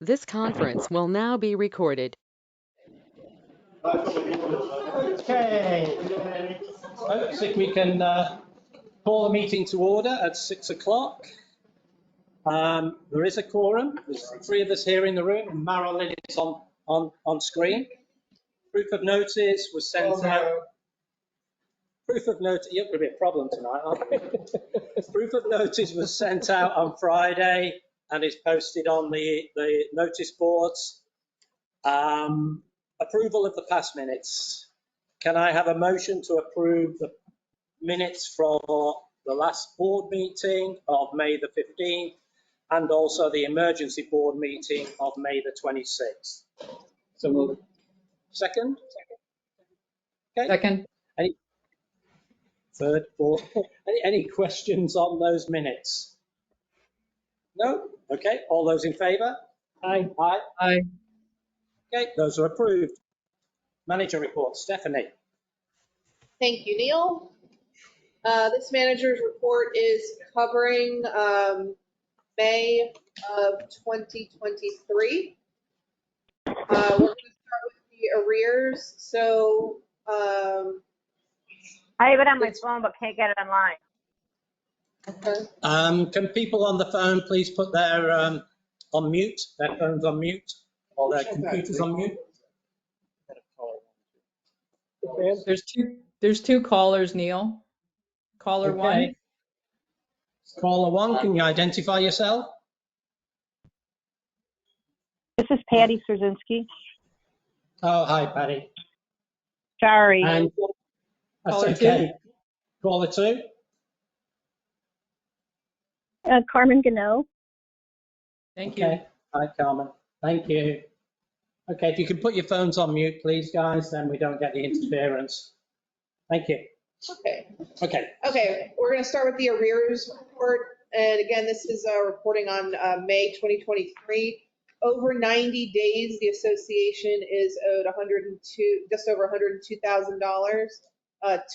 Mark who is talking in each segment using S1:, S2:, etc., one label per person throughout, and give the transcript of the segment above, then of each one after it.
S1: This conference will now be recorded.
S2: Okay, folks, if we can call the meeting to order at 6 o'clock. There is a quorum. There's 3 of us here in the room, and Marilyn is on screen. Proof of notice was sent out. Proof of notice, you're going to be a problem tonight, aren't you? Proof of notice was sent out on Friday and is posted on the notice boards. Approval of the past minutes. Can I have a motion to approve the minutes from the last board meeting of May the 15th and also the emergency board meeting of May the 26th? So we'll second? Okay.
S3: Second.
S2: Third, fourth. Any questions on those minutes? No? Okay. All those in favour? Aye. Aye.
S3: Aye.
S2: Okay, those are approved. Manager report, Stephanie.
S4: Thank you, Neil. This manager's report is covering May of 2023. We're going to start with the arrears. So
S5: I have it on my phone, but can't get it online.
S4: okay.
S2: Can people on the phone please put their on mute, their phones on mute, or their computers on mute?
S3: There's two callers, Neil. Caller
S2: Okay.
S3: one.
S2: Caller 1, can you identify yourself?
S5: This is Patty Strzezinski.
S2: Oh, hi, Patty.
S5: Sorry.
S2: And that's
S3: Caller
S2: okay. Caller 2.
S5: Carmen Gano.
S3: Thank you.
S2: Okay. Hi, Carmen. Thank you. Okay, if you can put your phones on mute, please, guys, then we don't get the interference. Thank you. Okay.
S4: We're going to start with the arrears report. And again, this is reporting on May 2023. Over 90 days, the association is owed just over $102,000.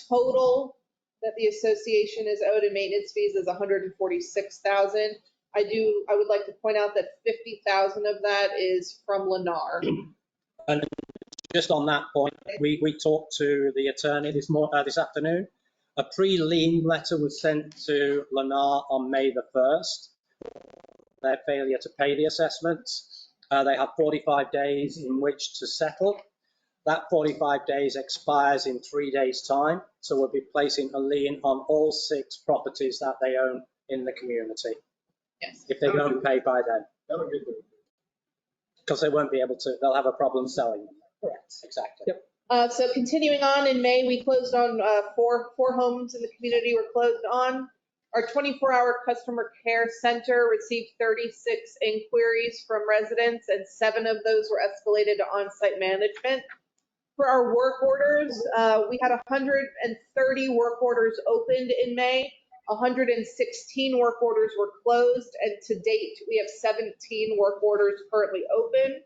S4: Total that the association is owed in maintenance fees is $146,000. I would like to point out that $50,000 of that is from Lennar.
S2: And just on that point, we talked to the attorney this afternoon. A pre-lien letter was sent to Lennar on May the 1st. Their failure to pay the assessments. They have 45 days in which to settle. That 45 days expires in 3 days' time. So we'll be placing a lien on all 6 properties that they own in the community.
S4: Yes.
S2: If they don't pay by then. Because they won't be able to, they'll have a problem selling them. Correct. Exactly. Yep.
S4: So continuing on, in May, we closed on four homes in the community were closed on. Our 24-hour customer care center received 36 inquiries from residents, and 7 of those were escalated to on-site management. For our work orders, we had 130 work orders opened in May. 116 work orders were closed, and to date, we have 17 work orders currently open.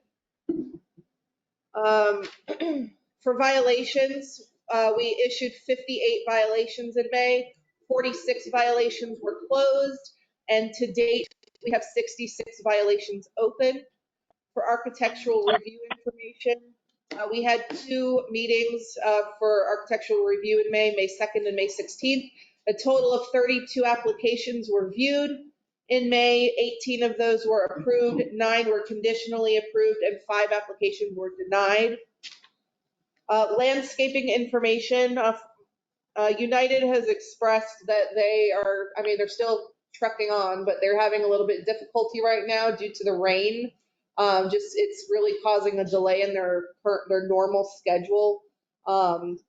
S4: For violations, we issued 58 violations in May. 46 violations were closed, and to date, we have 66 violations open. For architectural review information, we had 2 meetings for architectural review in May 2nd and May 16th. A total of 32 applications were viewed. In May, 18 of those were approved, 9 were conditionally approved, and 5 applications were denied. Landscaping information, United has expressed that they're still trucking on, but they're having a little bit of difficulty right now due to the rain. It's really causing a delay in their normal schedule.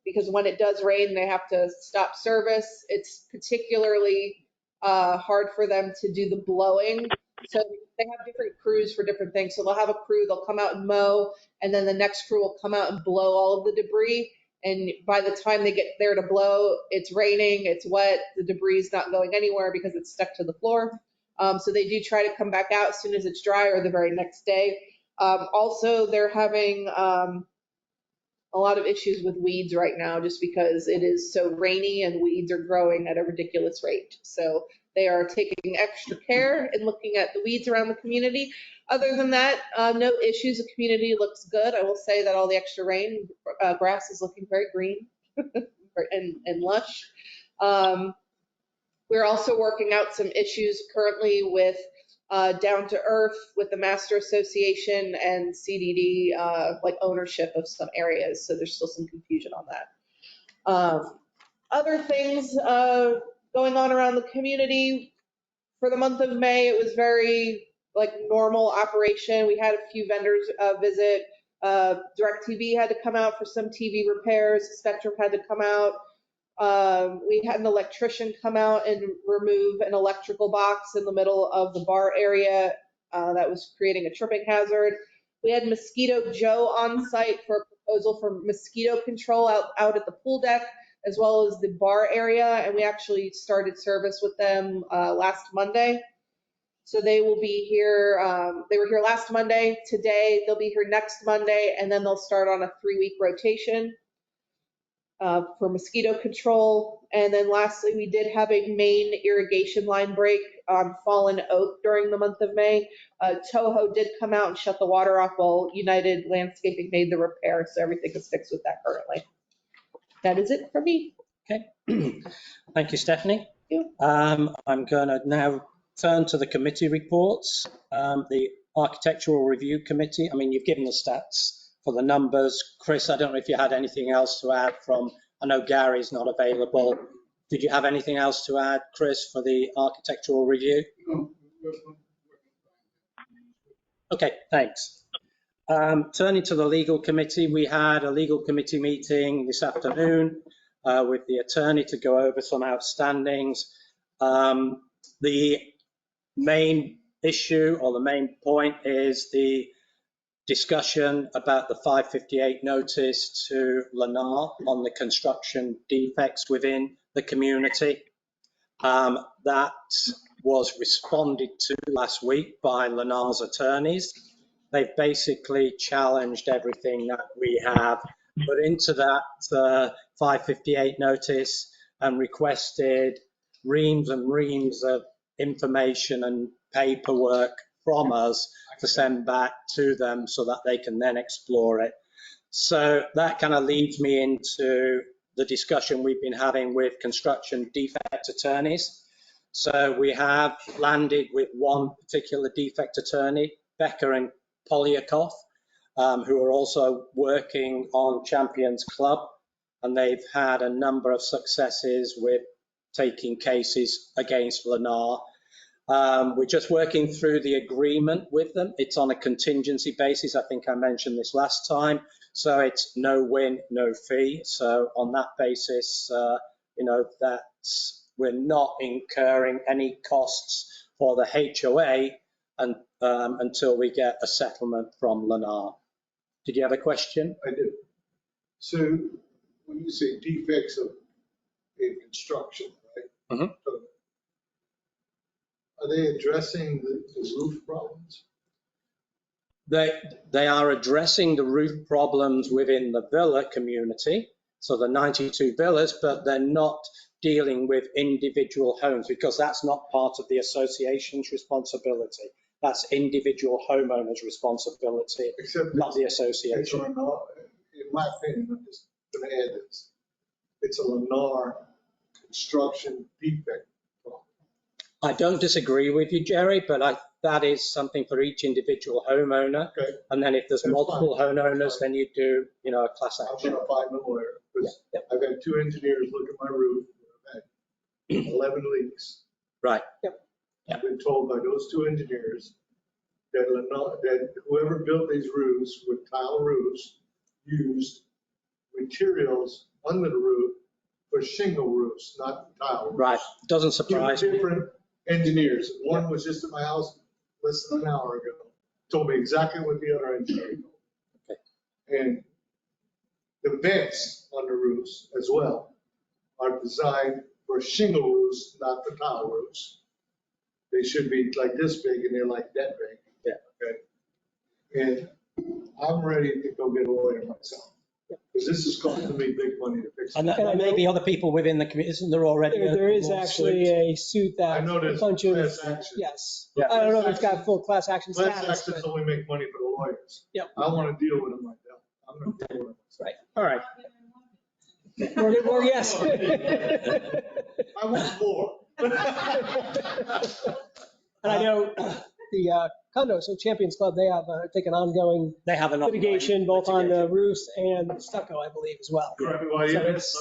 S4: Because when it does rain, they have to stop service. It's particularly hard for them to do the blowing. So they have different crews for different things. So they'll have a crew, they'll come out and mow, and then the next crew will come out and blow all of the debris. And by the time they get there to blow, it's raining, it's wet, the debris is not going anywhere because it's stuck to the floor. So they do try to come back out as soon as it's dry or the very next day. Also, they're having a lot of issues with weeds right now just because it is so rainy and weeds are growing at a ridiculous rate. So They are taking extra care and looking at the weeds around the community. Other than that, no issues. The community looks good. I will say that all the extra rain, grass is looking very green and lush. We're also working out some issues currently with Down to Earth, with the Master Association and CDD, like ownership of some areas. So there's still some confusion on that. Other things going on around the community. For the month of May, it was very like normal operation. We had a few vendors visit. DirecTV had to come out for some TV repairs. Spectrum had to come out. We had an electrician come out and remove an electrical box in the middle of the bar area that was creating a tripping hazard. We had Mosquito Joe on site for a proposal for mosquito control out at the pool deck, as well as the bar area, and we actually started service with them last Monday. So they will be here. They were here last Monday. Today they'll be here next Monday, and then they'll start on a 3-week rotation for mosquito control. And then lastly, we did have a main irrigation line break on Fallen Oak during the month of May. Toho did come out and shut the water off while United Landscaping made the repair, so everything is fixed with that currently. That is it for me.
S2: Okay. Thank you, Stephanie.
S4: Thank
S2: I'm going to now turn to the committee reports. The Architectural Review Committee, I mean, you've given the stats for the numbers. Chris, I don't know if you had anything else to add from, I know Gary's not available. Did you have anything else to add, Chris, for the Architectural Review? Okay, thanks. Turning to the Legal Committee, we had a Legal Committee meeting this afternoon with the attorney to go over some outstandings. The main issue or the main point is the discussion about the 558 notice to Lennar on the construction defects within the community. That was responded to last week by Lennar's attorneys. They've basically challenged everything that we have put into that 558 notice and requested reams and reams of information and paperwork from us to send back to them so that they can then explore it. So that kind of leads me into the discussion we've been having with construction defect attorneys. So we have landed with one particular defect attorney, Becker and Polyakov, who are also working on Champions Club, and they've had a number of successes with taking cases against Lennar. We're just working through the agreement with them. It's on a contingency basis. I think I mentioned this last time. So it's no win, no fee. So on that basis, we're not incurring any costs for the HOA until we get a settlement from Lennar. Did you have a question?
S6: I did. So when you say defects in construction, right?
S2: Mm-hmm.
S6: Are they addressing the roof problems?
S2: They are addressing the roof problems within the villa community, so the 92 villas, but they're not dealing with individual homes because that's not part of the association's responsibility. That's individual homeowners' responsibility,
S6: Except
S2: not the association.
S6: In my opinion, I'm just going to add this. It's a Lennar construction defect problem.
S2: I don't disagree with you, Jerry, but that is something for each individual homeowner.
S6: Okay.
S2: And then if there's
S6: That's
S2: multiple
S6: fine.
S2: homeowners, then you do, a class
S6: I'm
S2: action.
S6: going to find a lawyer because
S2: Yeah.
S6: I've had 2 engineers look at my roof. I've had 11 leaks.
S2: Right.
S6: I've been told by those 2 engineers that whoever built these roofs with tile roofs used materials under the roof for shingle roofs, not tile roofs.
S2: Right. Doesn't surprise me.
S6: Different engineers. One was just at my house less than an hour ago. Told me exactly what the other engineer told.
S2: Okay.
S6: And the vents on the roofs as well are designed for shingle roofs, not for tile roofs. They should be like this big and they're like that big.
S2: Yeah.
S6: Okay. And I'm ready to go get a lawyer myself. Because this is costing me big money to fix
S2: And
S6: it.
S2: there may be other people within the community, isn't there already?
S7: There is
S2: a
S7: actually
S2: lawsuit?
S7: a suit
S6: I
S7: that
S6: know
S7: a
S6: there's
S7: bunch of,
S6: class action.
S7: yes.
S6: But
S7: I don't know if
S6: class
S7: it's got
S6: action-
S7: full class action
S6: Class
S7: status,
S6: actions
S7: but
S6: only make money for the lawyers.
S7: Yep.
S6: I want to deal with them like that. I'm going to deal with them.
S7: right.
S2: All right.
S7: More yes.
S6: I want more.
S7: And I know the condo, so Champions Club, they have, I think, an ongoing
S2: They have an ongoing
S7: litigation both on the
S2: litigation.
S7: roofs and stucco, I believe, as well.
S6: Well,
S7: So
S6: yeah,
S7: it's-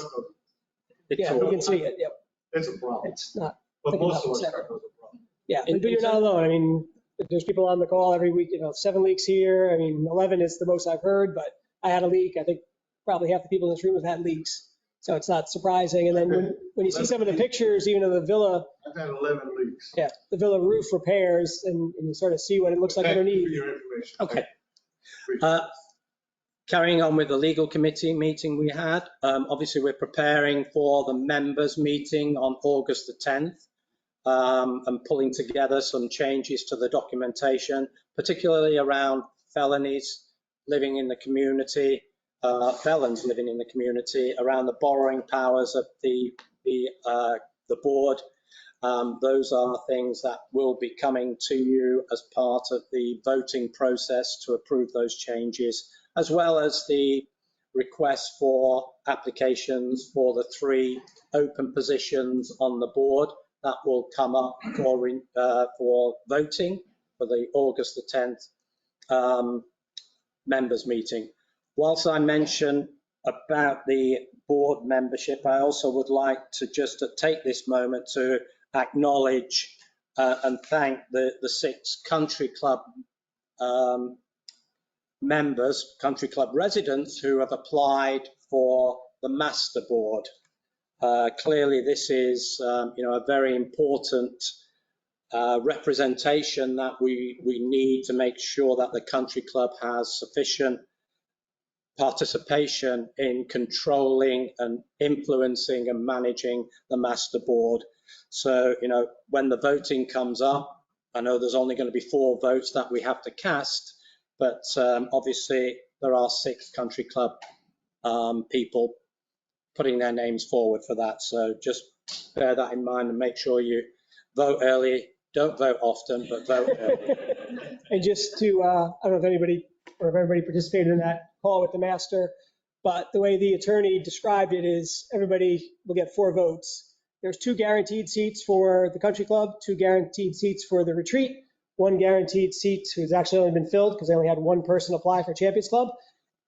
S2: It's
S7: Yeah,
S2: all-
S7: you can see it, yep.
S6: it's a problem.
S7: It's not,
S6: But
S7: thinking
S6: most of
S7: about
S6: our
S7: the
S6: stuff is a problem.
S7: yeah,
S2: In-
S7: but you're not alone. I mean, there's people on the call every week, 7 leaks here. I mean, 11 is the most I've heard, but I had a leak. I think probably half the people in this room have had leaks. So it's not surprising. And then when you see some of the pictures, even of the villa,
S6: I've had 11 leaks.
S7: yeah, the villa roof repairs, and you sort of see what it looks like
S6: Thank you
S7: underneath.
S6: for your information.
S2: Okay.
S6: Appreciate it.
S2: Carrying on with the legal committee meeting we had, obviously we're preparing for the members meeting on August the 10th and pulling together some changes to the documentation, particularly around felonies living in the community, felons living in the community, around the borrowing powers of the board. Those are things that will be coming to you as part of the voting process to approve those changes, as well as the request for applications for the 3 open positions on the board that will come up for voting for the August the 10th members meeting. Whilst I mention about the board membership, I also would like to just take this moment to acknowledge and thank the 6 country club members, country club residents who have applied for the master board. Clearly this is a very important representation that we need to make sure that the country club has sufficient participation in controlling and influencing and managing the master board. So, when the voting comes up, I know there's only going to be 4 votes that we have to cast, but obviously there are 6 country club people putting their names forward for that. So just bear that in mind and make sure you vote early. Don't vote often, but vote early.
S7: And just to, I don't know if anybody or if everybody participated in that call with the master, but the way the attorney described it is everybody will get 4 votes. There's 2 guaranteed seats for the country club, 2 guaranteed seats for the retreat, 1 guaranteed seat who's actually only been filled because they only had 1 person apply for Champions Club.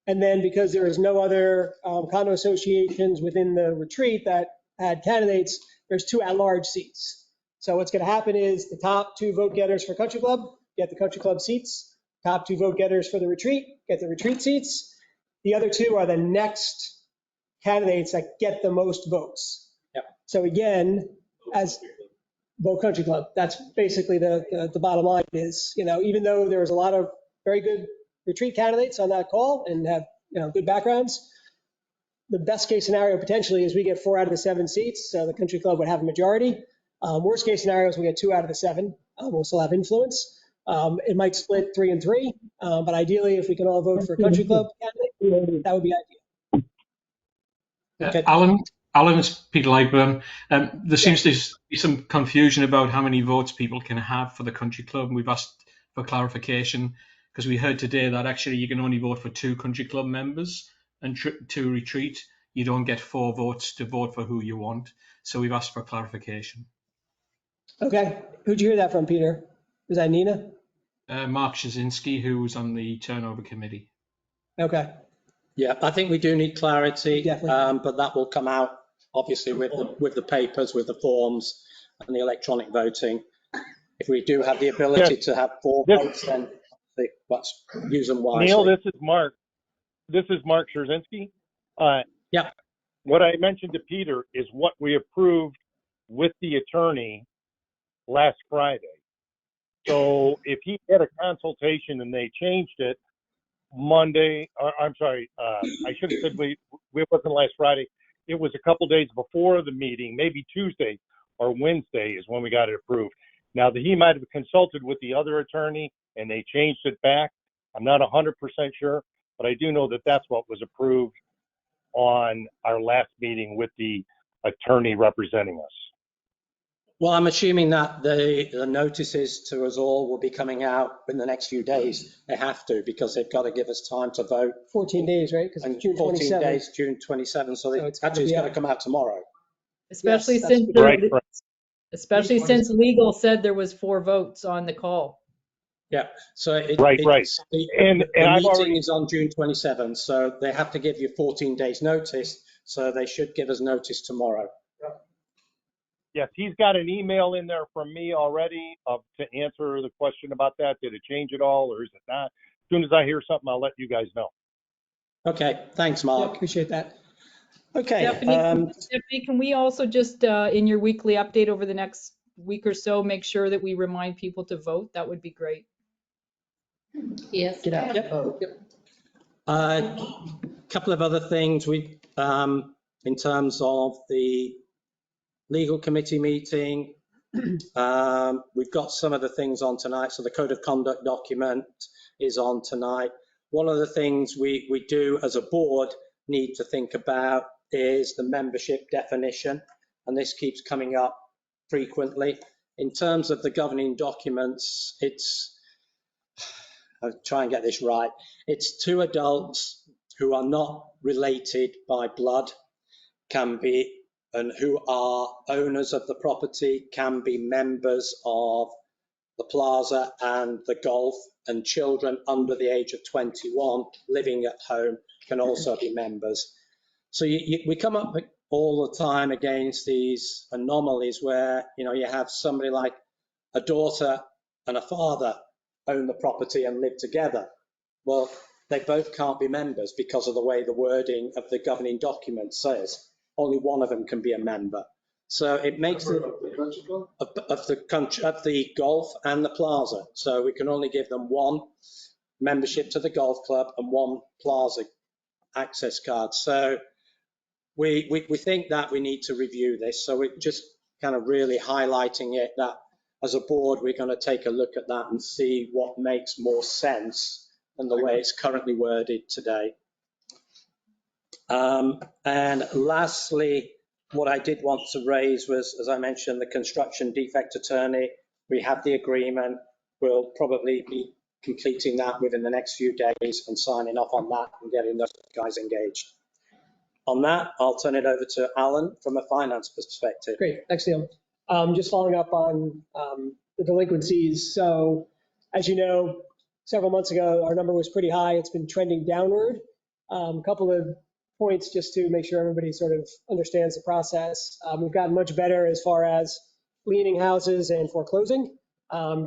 S7: And then because there is no other condo associations within the retreat that had candidates, there's 2 at-large seats. So what's going to happen is the top 2 vote getters for country club get the country club seats. Top 2 vote getters for the retreat get the retreat seats. The other 2 are the next candidates that get the most votes.
S2: Yep.
S7: So again, as vote country club, that's basically the bottom line is, even though there was a lot of very good retreat candidates on that call and have, good backgrounds, the best case scenario potentially is we get 4 out of the 7 seats. So the country club would have a majority. Worst case scenario is we get 2 out of the 7. We'll still have influence. It might split 3 and 3, but ideally, if we can all vote for country club candidate, that would be ideal.
S2: Okay.
S8: Alan, it's Peter Lightburn. There seems to be some confusion about how many votes people can have for the country club, and we've asked for clarification because we heard today that actually you can only vote for 2 country club members, and to retreat, you don't get 4 votes to vote for who you want. So we've asked for clarification.
S7: Okay. Who'd you hear that from, Peter? Was that Nina?
S8: Mark Shazinski, who was on the turnover committee.
S7: Okay.
S2: Yeah, I think we do need clarity,
S7: Definitely.
S2: but that will come out obviously with the papers, with the forms and the electronic voting. If we do have the ability to have 4 votes, then let's use them wisely.
S9: Neil, this is Mark. This is Mark Szerzinski.
S2: Yeah.
S9: What I mentioned to Peter is what we approved with the attorney last Friday. So if he had a consultation and they changed it Monday, or I'm sorry, I should have said we wasn't last Friday. It was a couple days before the meeting, maybe Tuesday or Wednesday is when we got it approved. Now, he might have consulted with the other attorney and they changed it back. I'm not 100% sure, but I do know that that's what was approved on our last meeting with the attorney representing us.
S2: Well, I'm assuming that the notices to us all will be coming out in the next few days. They have to, because they've got to give us time to vote.
S7: 14 days, right? Because
S2: And
S7: it's June
S2: 14
S7: 27th.
S2: days, June 27. So
S7: it's gotta
S2: actually, it's
S7: be
S2: got to
S7: out.
S2: come out tomorrow.
S3: Especially
S7: Yes, that's
S3: since,
S9: Right, right.
S3: especially since legal said there was 4 votes on the call.
S2: Yeah. So
S9: Right. And
S2: the
S9: I've
S2: meeting
S9: already,
S2: is on June 27. So they have to give you 14 days notice. So they should give us notice tomorrow.
S9: yes, he's got an email in there from me already to answer the question about that. Did it change at all or is it not? As soon as I hear something, I'll let you guys know.
S2: Okay. Thanks,
S7: Yeah,
S2: Mark.
S7: appreciate that.
S2: Okay.
S3: Stephanie, can we also just, in your weekly update over the next week or so, make sure that we remind people to vote? That would be great.
S4: Yes.
S7: Get out.
S2: Yep. A couple of other things we, in terms of the legal committee meeting, we've got some of the things on tonight. So the code of conduct document is on tonight. One of the things we do as a board need to think about is the membership definition, and this keeps coming up frequently. In terms of the governing documents, I'll try and get this right. It's 2 adults who are not related by blood, and who are owners of the property, can be members of the plaza and the golf, and children under the age of 21 living at home can also be members. So we come up all the time against these anomalies where, you have somebody like a daughter and a father own the property and live together. Well, they both can't be members because of the way the wording of the governing document says. Only one of them can be a member. So it makes it of the golf and the plaza. So we can only give them one membership to the golf club and one plaza access card. So we think that we need to review this. So we're just kind of really highlighting it, that as a board, we're going to take a look at that and see what makes more sense than the way it's currently worded today. And lastly, what I did want to raise was, as I mentioned, the construction defect attorney. We have the agreement. We'll probably be completing that within the next few days and signing off on that and getting those guys engaged. On that, I'll turn it over to Alan from a finance perspective.
S7: Great, thanks, Neil. Just following up on the delinquencies. So as you know, several months ago, our number was pretty high. It's been trending downward. A couple of points just to make sure everybody sort of understands the process. We've gotten much better as far as leaning houses and foreclosing.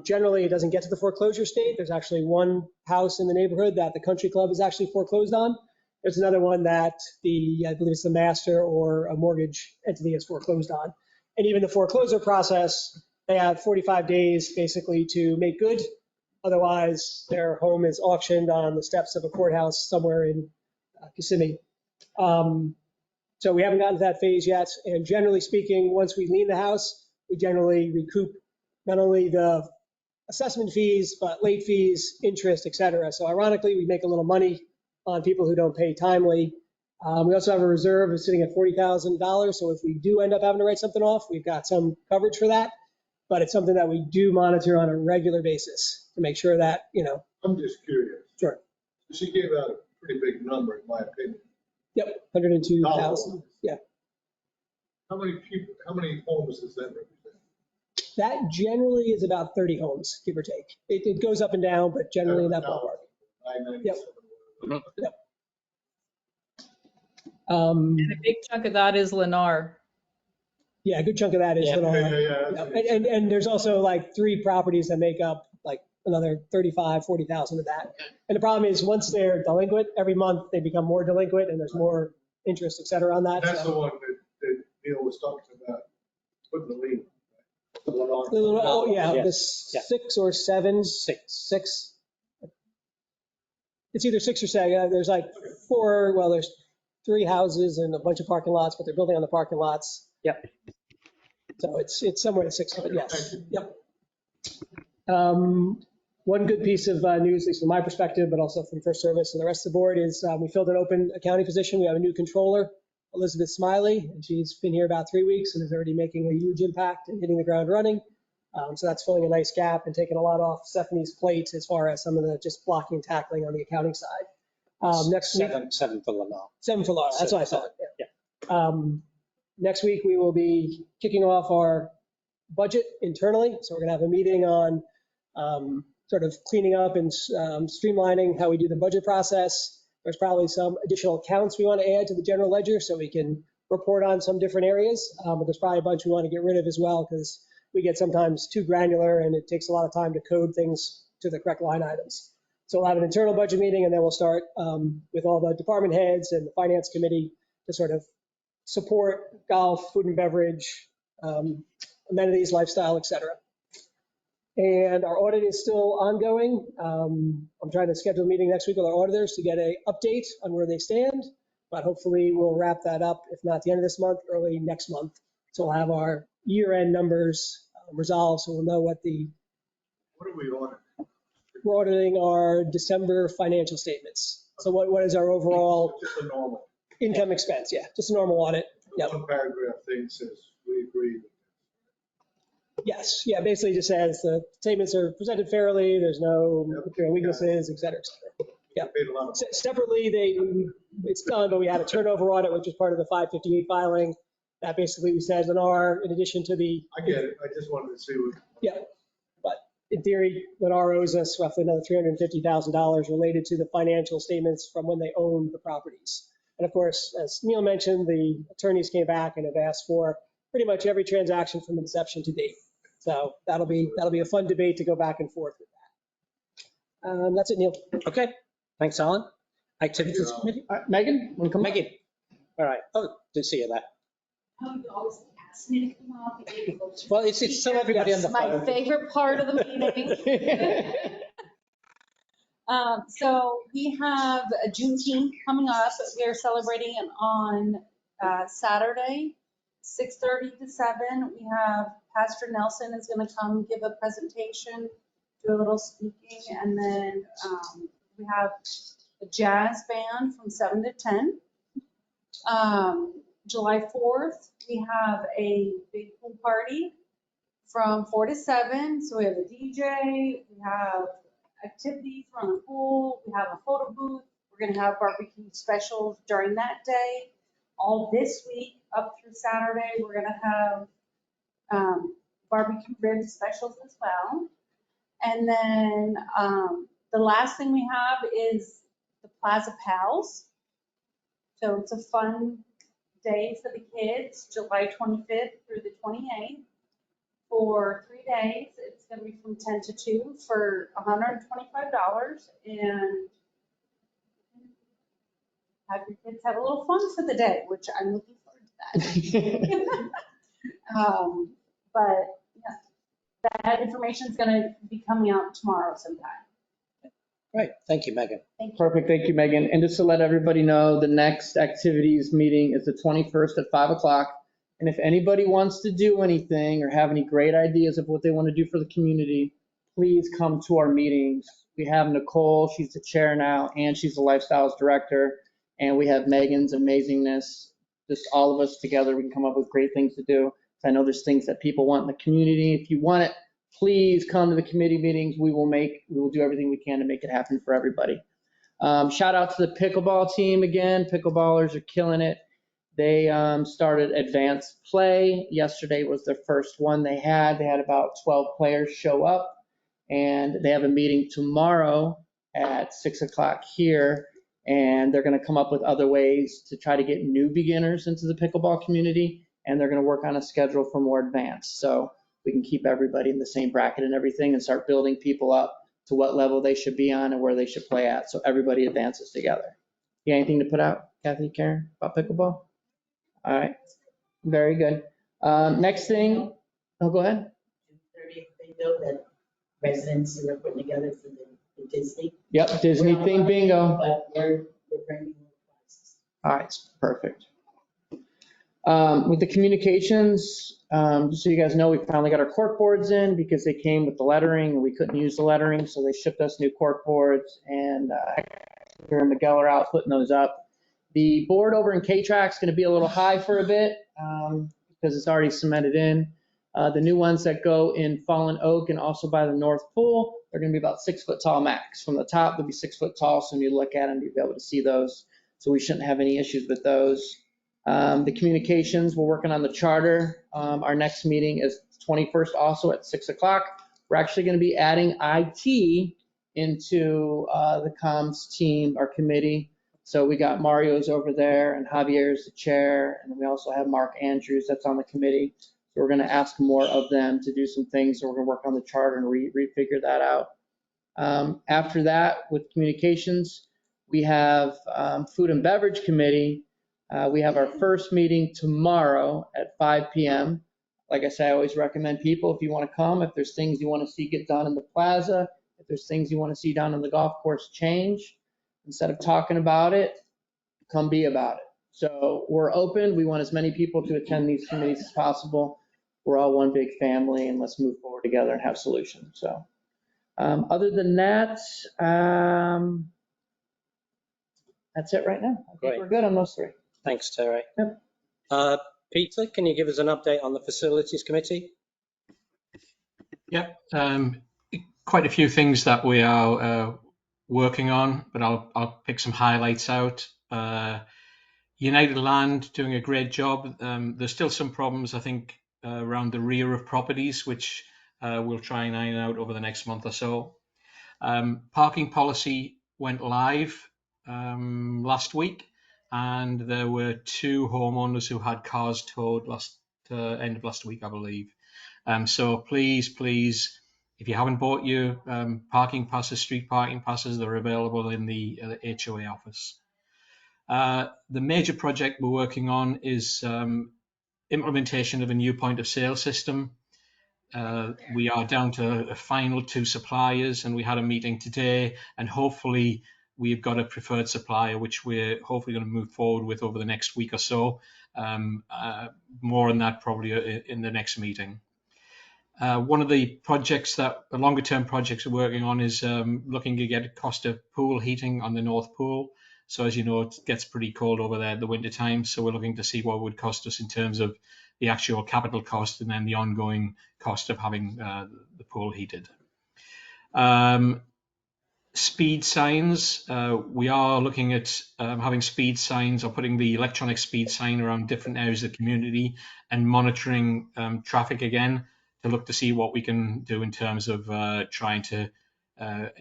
S7: Generally, it doesn't get to the foreclosure state. There's actually one house in the neighborhood that the country club is actually foreclosed on. There's another one that I believe it's the master or a mortgage entity is foreclosed on. And even the foreclosure process, they have 45 days basically to make good. Otherwise, their home is auctioned on the steps of a courthouse somewhere in Kissimmee. So we haven't gotten to that phase yet. And generally speaking, once we lien the house, we generally recoup not only the assessment fees, but late fees, interest, et cetera. So ironically, we make a little money on people who don't pay timely. We also have a reserve sitting at $40,000. So if we do end up having to write something off, we've got some coverage for that. But it's something that we do monitor on a regular basis to make sure that,
S6: I'm just curious.
S7: Sure.
S6: She gave out a pretty big number, in my opinion.
S7: Yep, 102,000. Yeah.
S6: How many homes does that represent?
S7: That generally is about 30 homes, give or take. It goes up and down, but generally in that ballpark. Yep. Yep.
S3: And a big chunk of that is Lennar.
S7: Yeah, a good chunk of that is Lennar.
S6: Yeah.
S7: And there's also like 3 properties that make up like another 35, 40,000 of that. And the problem is once they're delinquent, every month they become more delinquent and there's more interest, et cetera, on that.
S6: That's the one that Neil was talking about, putting the lien.
S7: Oh, yeah,
S2: Yeah.
S7: the 6 or 7. Six. It's either 6 or 7. There's like 4, well, there's 3 houses and a bunch of parking lots, but they're building on the parking lots.
S2: Yep.
S7: So it's somewhere to 6, but yes. Yep. One One good piece of news, at least from my perspective, but also from First Service and the rest of the board, is we filled an open accounting position. We have a new controller, Elizabeth Smiley, and she's been here about 3 weeks and is already making a huge impact and hitting the ground running. So that's filling a nice gap and taking a lot off Stephanie's plate as far as some of the just blocking and tackling on the accounting side. Next week,
S2: Seven for Lamar.
S7: 7 for Laura, that's what I thought. Yeah. Next week, we will be kicking off our budget internally. So we're going to have a meeting on sort of cleaning up and streamlining how we do the budget process. There's probably some additional accounts we want to add to the general ledger so we can report on some different areas. But there's probably a bunch we want to get rid of as well because we get sometimes too granular and it takes a lot of time to code things to the correct line items. So we'll have an internal budget meeting and then we'll start with all the department heads and the finance committee to sort of support golf, food and beverage, amenities, lifestyle, et cetera. And our audit is still ongoing. I'm trying to schedule a meeting next week with our auditors to get an update on where they stand, but hopefully we'll wrap that up, if not the end of this month, early next month. So we'll have our year-end numbers resolved, so we'll know what the...
S6: What are we on?
S7: We're auditing our December financial statements. So what is our overall...
S6: Just a normal.
S7: Income expense, yeah, just a normal audit.
S6: The
S7: Yep.
S6: one paragraph thing says, we agree.
S7: Yes, yeah, basically just says the statements are presented fairly, there's no material weaknesses, et cetera, et cetera. Yeah.
S6: Paid a lot of.
S7: Separately, it's done, but we had a turnover audit, which is part of the 558 filing. That basically says an R in addition to the.
S6: I get it, I just wanted to see what.
S7: Yeah, but in theory, Lennar owes us roughly another $350,000 related to the financial statements from when they owned the properties. And of course, as Neil mentioned, the attorneys came back and have asked for pretty much every transaction from inception to date. So that'll be a fun debate to go back and forth with that. That's it, Neil.
S2: Okay, thanks, Alan. Activities committee. Megan, want to come? Megan. All right. Oh, didn't see you there.
S10: Oh, you always ask me to come up.
S2: Well, it's so everybody on the
S10: My
S2: phone.
S10: favorite part of the meeting. So we have a Juneteenth coming up. We are celebrating it on Saturday, 6:30 to 7. We have Pastor Nelson is going to come give a presentation, do a little speaking, and then we have a jazz band from 7 to 10. July 4th, we have a big pool party from 4 to 7. So we have a DJ, we have activities around the pool, we have a photo booth. We're going to have barbecue specials during that day. All this week up through Saturday, we're going to have barbecue rib specials as well. And then the last thing we have is the Plaza Pals. So it's a fun day for the kids, July 25th through the 28th for 3 days. It's going to be from 10 to 2 for $125 and have your kids have a little fun for the day, which I'm looking forward to that. But yeah, that information is going to be coming out tomorrow sometime.
S2: Right, thank you, Megan.
S10: Thank you.
S11: Perfect, thank you, Megan. And just to let everybody know, the next activities meeting is the 21st at 5 o'clock. And if anybody wants to do anything or have any great ideas of what they want to do for the community, please come to our meetings. We have Nicole, she's the chair now, and she's the lifestyles director. And we have Megan's amazingness. Just all of us together, we can come up with great things to do. I know there's things that people want in the community. If you want it, please come to the committee meetings. We will do everything we can to make it happen for everybody. Shout out to the pickleball team again. Pickleballers are killing it. They started advanced play. Yesterday was their first one they had. They had about 12 players show up, and they have a meeting tomorrow at 6 o'clock here, and they're going to come up with other ways to try to get new beginners into the pickleball community, and they're going to work on a schedule for more advanced. So we can keep everybody in the same bracket and everything and start building people up to what level they should be on and where they should play at, so everybody advances together. You got anything to put out, Kathy, Karen, about pickleball? All right, very good. Next thing, go ahead.
S12: 30th bingo that residents are putting together for the Disney.
S11: Yep, Disney theme bingo.
S12: But we're bringing more prizes.
S11: All right, perfect. With the communications, just so you guys know, we finally got our cork boards in because they came with the lettering and we couldn't use the lettering, so they shipped us new cork boards, and Hector and Miguel are out putting those up. The board over in K-Track's going to be a little high for a bit because it's already cemented in. The new ones that go in Fallen Oak and also by the North Pool, they're going to be about 6 foot tall max. From the top, they'll be 6 foot tall, so when you look at them, you'll be able to see those. So we shouldn't have any issues with those. The communications, we're working on the charter. Our next meeting is 21st also at 6 o'clock. We're actually going to be adding IT into the comms team, our committee. So we got Mario's over there and Javier's the chair. And we also have Mark Andrews that's on the committee. So we're going to ask more of them to do some things. So we're going to work on the charter and refigure that out. After that, with communications, we have food and beverage committee. We have our first meeting tomorrow at 5 p.m. Like I say, I always recommend people, if you want to come, if there's things you want to see get done in the plaza, if there's things you want to see down in the golf course change, instead of talking about it, come be about it. So we're open. We want as many people to attend these committees as possible. We're all one big family, and let's move forward together and have solutions. So other than that, that's it right now. I think we're good on those three.
S2: Thanks, Terry.
S11: Yep.
S2: Peter, can you give us an update on the facilities committee?
S8: Yep. Quite a few things that we are working on, but I'll pick some highlights out. United Land doing a great job. There's still some problems, I think, around the rear of properties, which we'll try and iron out over the next month or so. Parking policy went live last week, and there were 2 homeowners who had cars towed end of last week, I believe. So please, if you haven't bought your parking passes, street parking passes, they're available in the HOA office. The major project we're working on is implementation of a new point of sale system. We are down to a final 2 suppliers, and we had a meeting today, and hopefully we've got a preferred supplier, which we're hopefully going to move forward with over the next week or so. More on that probably in the next meeting. One of the longer term projects we're working on is looking to get a cost of pool heating on the North Pool. So as you know, it gets pretty cold over there at the winter time. So we're looking to see what it would cost us in terms of the actual capital cost and then the ongoing cost of having the pool heated. Speed signs. We are looking at having speed signs or putting the electronic speed sign around different areas of the community and monitoring traffic again to look to see what we can do in terms of trying to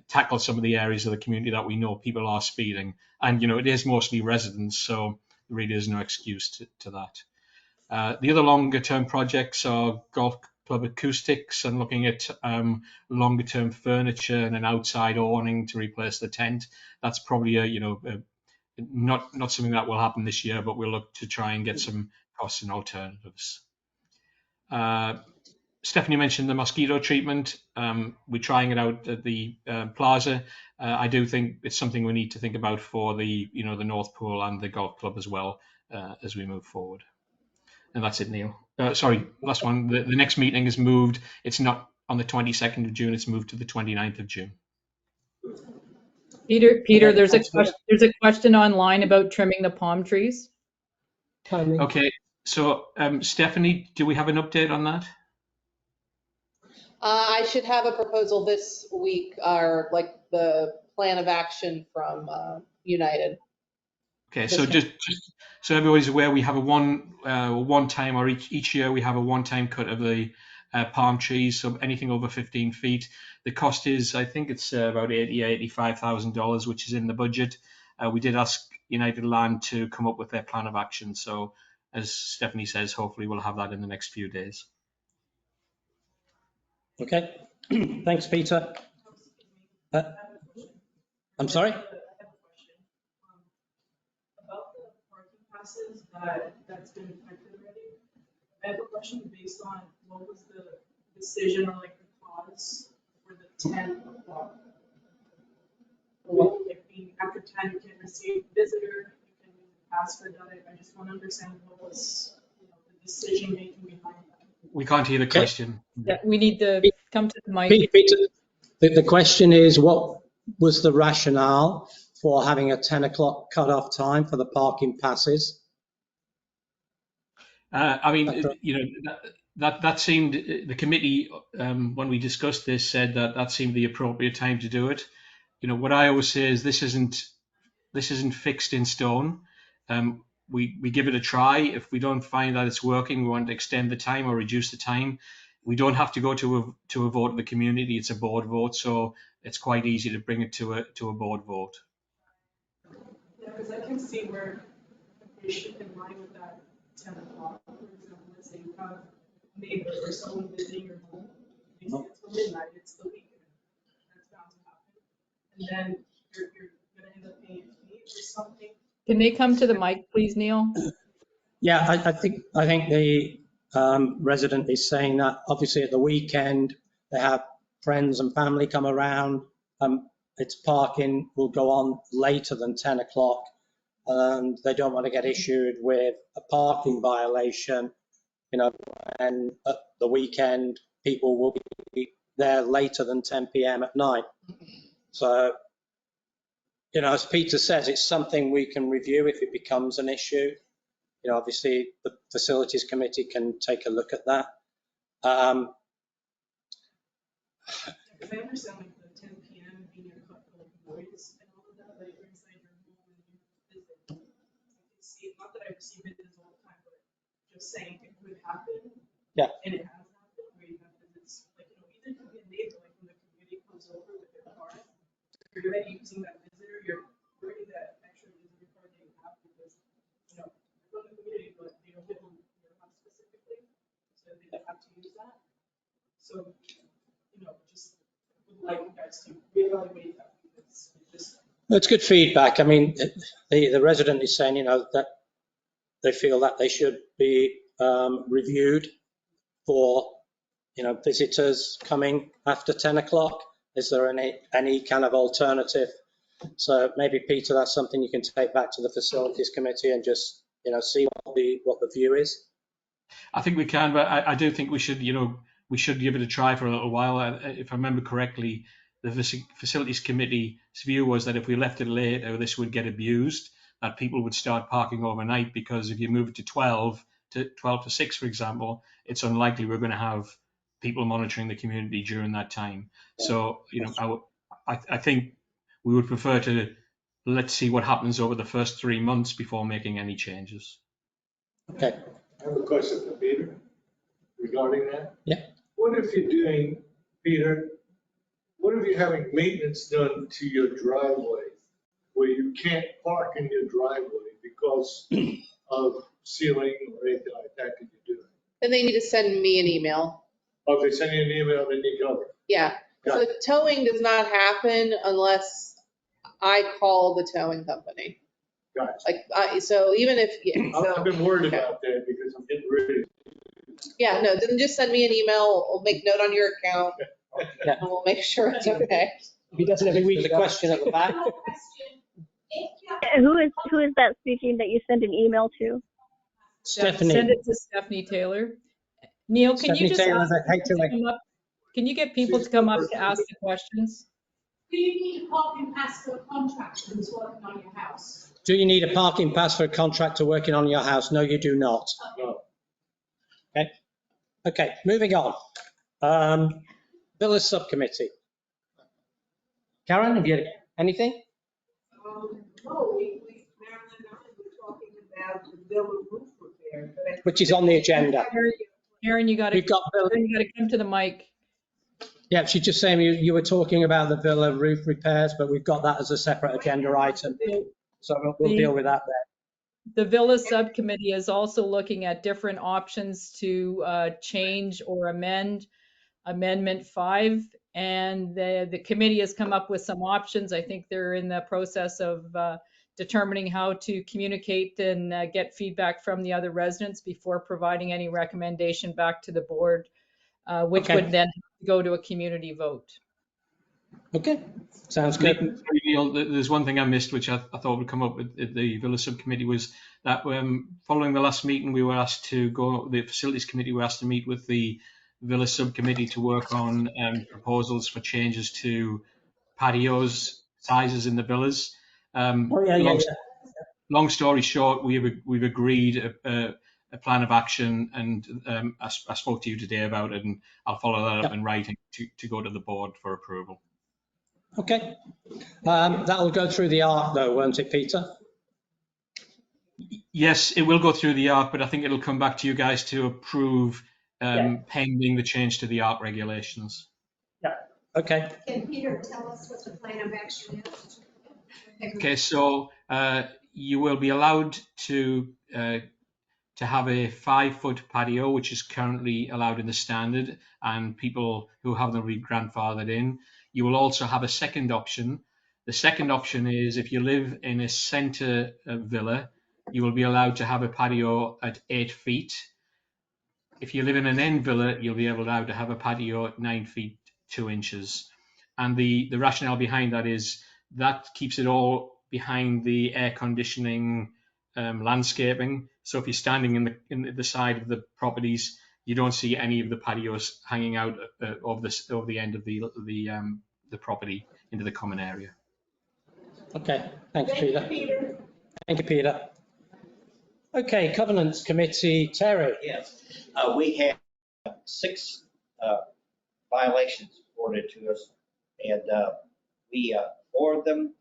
S8: tackle some of the areas of the community that we know people are speeding. And, it is mostly residents, so there really is no excuse to that. The other longer term projects are golf club acoustics and looking at longer term furniture and an outside awning to replace the tent. That's probably not something that will happen this year, but we'll look to try and get some costs and alternatives. Stephanie mentioned the mosquito treatment. We're trying it out at the plaza. I do think it's something we need to think about for the North Pool and the golf club as well as we move forward. And that's it, Neil. Sorry, last one. The next meeting is moved. It's not on the 22nd of June. It's moved to the 29th of June.
S3: Peter, there's a question online about trimming the palm trees.
S8: Okay, so Stephanie, do we have an update on that?
S4: I should have a proposal this week, or like the plan of action from United.
S8: Okay, so just so everybody's aware, we have a one time, or each year we have a one-time cut of the palm trees. So anything over 15 feet, the cost is, I think it's about $85,000, which is in the budget. We did ask United Land to come up with their plan of action. So as Stephanie says, hopefully we'll have that in the next few days.
S2: Okay, thanks, Peter. I'm sorry?
S13: That's been affected already. I have a question based on what was the decision or like the cause for the 10 o'clock. Like being after 10, you can receive visitor, you can ask for that. I just want to understand what was decision making behind that.
S8: We can't hear the question.
S3: Yeah, we need to come to the mic.
S2: Peter, the question is, what was the rationale for having a 10 o'clock cut-off time for the parking passes?
S8: I mean, you know, that seemed, the committee, when we discussed this, said that that seemed the appropriate time to do it. You know, what I always say is this isn't fixed in stone. We give it a try. If we don't find that it's working, we want to extend the time or reduce the time. We don't have to go to a vote of the community. It's a board vote, so it's quite easy to bring it to a board vote.
S13: Yeah, because I can see where they should in line with that 10 o'clock, for example, let's say you have a neighbor or someone visiting your home, they stay until midnight, it's the weekend, that's bound to happen. And then you're gonna end up paying a fee or something.
S3: Can they come to the mic, please, Neil?
S2: Yeah, I think the resident is saying that obviously at the weekend they have friends and family come around. Its parking will go on later than 10 o'clock, and they don't want to get issued with a parking violation, you know, and at the weekend people will be there later than 10 p.m. at night. So, you know, as Peter says, it's something we can review if it becomes an issue. You know, obviously the facilities committee can take a look at that.
S13: Because I understand like the 10 p.m. being a cut of noise and all of that, like you're inside your home and you visit. I can see, not that I receive visits all the time, but just saying it could happen.
S2: Yeah.
S13: And it has happened where you have visits, like, you know, even if a neighbor, like when the community comes over with their car, you're already using that visitor, you're already that extra visitor card that you have because, you know, from the community, but they don't live in your house specifically, so they have to use that. So, you know, just would like you guys to reevaluate that because it just.
S2: It's good feedback. I mean, the resident is saying, you know, that they feel that they should be reviewed for, you know, visitors coming after 10 o'clock. Is there any kind of alternative? So maybe, Peter, that's something you can take back to the facilities committee and just, you know, see what the view is.
S8: I think we can, but I do think we should, you know, we should give it a try for a little while. If I remember correctly, the facilities committee's view was that if we left it later, this would get abused, that people would start parking overnight, because if you move it to 12 to 6, for example, it's unlikely we're going to have people monitoring the community during that time. So, you know, I think we would prefer to let's see what happens over the first 3 months before making any changes.
S2: Okay.
S6: I have a question for Peter regarding that.
S2: Yeah.
S6: What if you're doing, Peter, what if you're having maintenance done to your driveway where you can't park in your driveway because of sealing or anything like that that you're doing?
S4: Then they need to send me an email.
S6: Oh, they send you an email, then you go.
S4: Yeah. So towing does not happen unless I call the towing company.
S6: Gotcha.
S4: Like, so even if, yeah, so.
S6: I've been worried about that because I'm getting ready.
S4: Yeah, no, then just send me an email. We'll make note on your account and we'll make sure it's okay.
S7: He does it every week.
S2: There's a question at the back.
S5: Who is that speaking that you send an email to?
S2: Stephanie.
S3: Send it to Stephanie Taylor. Neil, can you
S2: Stephanie
S3: just
S2: Taylor,
S3: ask people to come up? Can you get people to come up to ask the questions?
S10: Do you need a parking pass for a contractor who's working on your house?
S2: Do you need a parking pass for a contractor working on your house? No, you do not.
S6: No.
S2: Okay, moving on. Villas Subcommittee. Karen, have you anything?
S12: No, Marilyn and I were talking about the villa roof repair.
S2: Which is on the agenda.
S3: Aaron, you got to come to the mic.
S2: Yeah, she's just saying you were talking about the villa roof repairs, but we've got that as a separate agenda item. So we'll deal with that then.
S3: The Villa Subcommittee is also looking at different options to change or amend Amendment 5. And the committee has come up with some options. I think they're in the process of determining how to communicate and get feedback from the other residents before providing any recommendation back to the board, which would then go to a community vote.
S2: Okay, sounds
S8: Sorry,
S2: good.
S8: Neil, there's one thing I missed, which I thought would come up with the Villa subcommittee, was that following the last meeting, we were asked to go. The facilities committee were asked to meet with the Villa subcommittee to work on proposals for changes to patios sizes in the villas.
S2: Oh, yeah, yeah, yeah.
S8: Long story short, we've agreed a plan of action, and I spoke to you today about it, and I'll follow that up in writing to go to the board for approval.
S2: Okay. That'll go through the ARC though, won't it, Peter?
S8: Yes, it will go through the ARC, but I think it'll come back to you guys to approve pending the change to the ARC regulations.
S2: Yeah. Okay.
S12: Can Peter tell us what the plan of action is?
S8: Okay, so you will be allowed to have a 5-foot patio, which is currently allowed in the standard, and people who have them be grandfathered in. You will also have a second option. The second option is if you live in a centre villa, you will be allowed to have a patio at 8 feet. If you live in an end villa, you'll be allowed to have a patio at 9 feet 2 inches. And the rationale behind that is that keeps it all behind the air conditioning landscaping. So if you're standing in the side of the properties, you don't see any of the patios hanging out over the end of the property into the common area.
S2: Okay, thanks, Peter. Thank you, Peter. Okay, Covenants Committee, Terry.
S14: Yes, we have 6 violations reported to us, and we 4 of them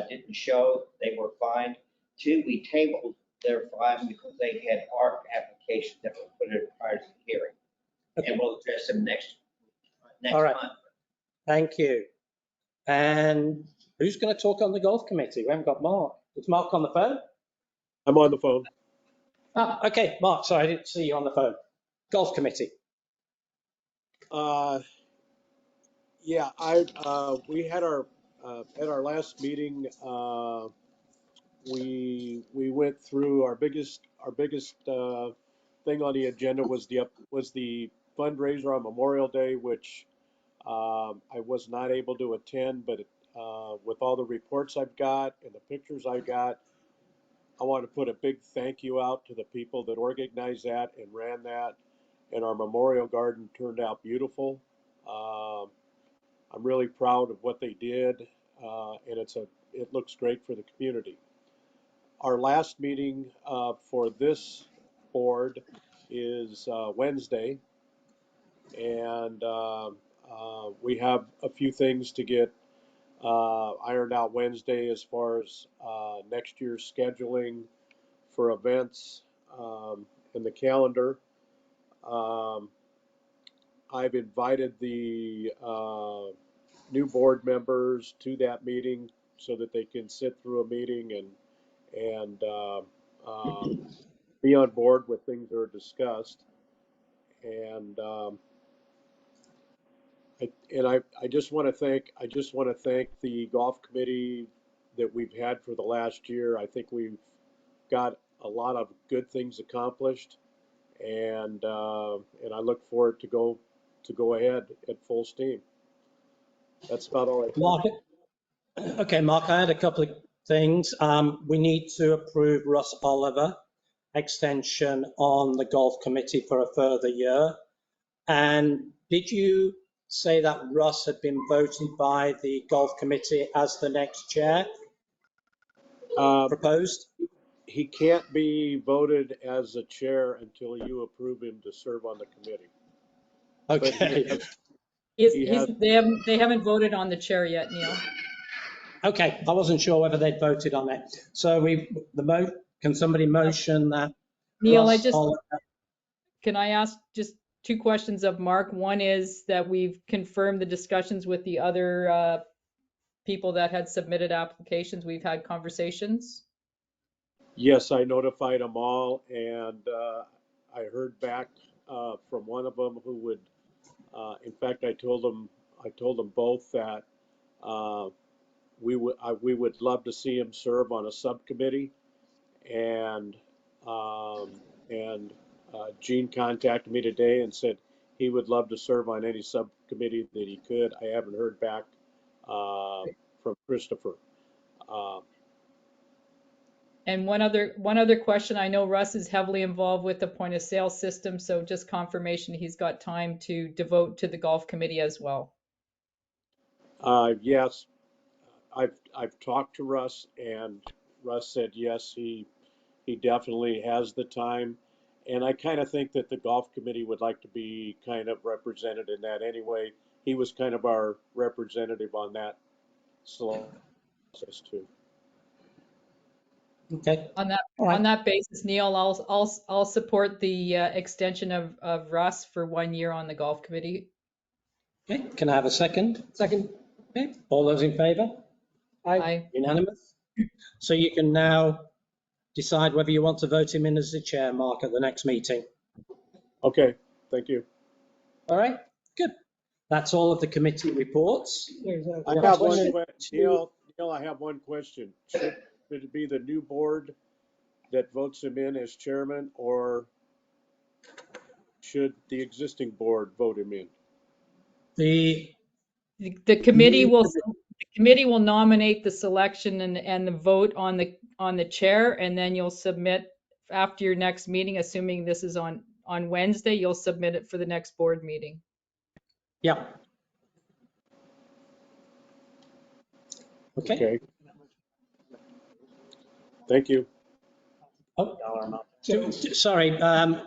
S14: didn't show, they were fined. 2, we tabled their fine because they had ARC applications that were put in prior to the hearing, and we'll address them next
S2: All right.
S14: month.
S2: Thank you. And who's going to talk on the Golf Committee? We haven't got Mark. Is Mark on the phone?
S15: I'm on the phone.
S2: Ah, okay, Mark, sorry, I didn't see you on the phone. Golf Committee.
S15: Yeah, we had our at our last meeting, we went through our biggest thing on the agenda was the fundraiser on Memorial Day, which I was not able to attend, but with all the reports I've got and the pictures I got, I want to put a big thank you out to the people that organized that and ran that, and our memorial garden turned out beautiful. I'm really proud of what they did, and it looks great for the community. Our last meeting for this board is Wednesday, and we have a few things to get ironed out Wednesday as far as next year's scheduling for events in the calendar. I've invited the new board members to that meeting so that they can sit through a meeting and be on board with things that are discussed. And I just want to thank the golf committee that we've had for the last year. I think we've got a lot of good things accomplished, and I look forward to go ahead at full steam. That's about all I think.
S2: Mark, okay, Mark, I had a couple of things. We need to approve Russ Oliver extension on the Golf Committee for a further year. And did you say that Russ had been voted by the Golf Committee as the next chair proposed?
S15: He can't be voted as a chair until you approve him to serve on the committee.
S2: Okay.
S3: They haven't voted on the chair yet, Neil.
S2: Okay, I wasn't sure whether they'd voted on it. So can somebody motion that?
S3: Neil,
S2: Russ
S3: can I ask just 2 questions of Mark? One is that we've confirmed the discussions with the other people that had submitted applications. We've had conversations.
S15: Yes, I notified them all, and I heard back from one of them who would. In fact, I told them both that we would love to see him serve on a subcommittee, and Gene contacted me today and said he would love to serve on any subcommittee that he could. I haven't heard back from Christopher.
S3: And one other question, I know Russ is heavily involved with the point of sale system, so just confirmation he's got time to devote to the golf committee as well.
S15: Yes, I've talked to Russ, and Russ said yes, he definitely has the time. And I kind of think that the golf committee would like to be kind of represented in that anyway. He was kind of our representative on that process too.
S2: Okay.
S3: On that basis, Neil, I'll support the extension of Russ for 1 year on the golf committee.
S2: Okay. Can I have a second?
S7: Second.
S2: Okay. All those in favour?
S3: Aye.
S2: Unanimous? So you can now decide whether you want to vote him in as the chair, Mark, at the next meeting.
S15: Okay, thank you.
S2: All right, good. That's all of the committee reports.
S15: I have one question. Neil, I have one question. Should it be the new board that votes him in as chairman, or should the existing board vote him in?
S2: The
S3: committee will nominate the selection and the vote on the chair, and then you'll submit after your next meeting, assuming this is on Wednesday, you'll submit it for the next board meeting.
S2: Yeah. Okay.
S15: Thank you.
S2: Oh, sorry,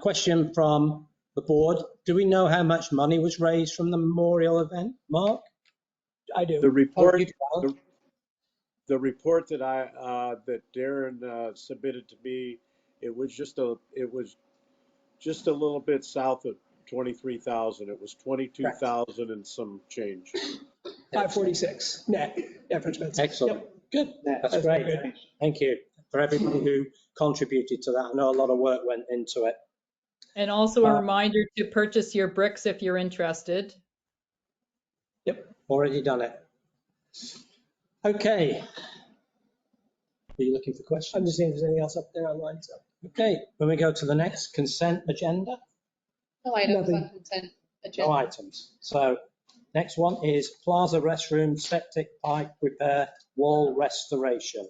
S2: question from the board. Do we know how much money was raised from the memorial event, Mark?
S7: I do.
S15: The report, the report that that Darren submitted to me, it was just a little bit south of 23,000. It was 22,000 and some change.
S7: 546 net after expenses.
S2: Excellent.
S7: Yep.
S2: Good. That's great. Good. Thank you for everybody who contributed to that. I know a lot of work went into it.
S3: And also a reminder to purchase your bricks if you're interested.
S2: Yep, already done it. Okay. Are you looking for questions?
S7: I'm just seeing if there's anything else up there online. So.
S2: Okay, when we go to the next consent agenda.
S4: No items on consent agenda.
S2: No items. So next one is plaza restroom septic pipe repair wall restoration.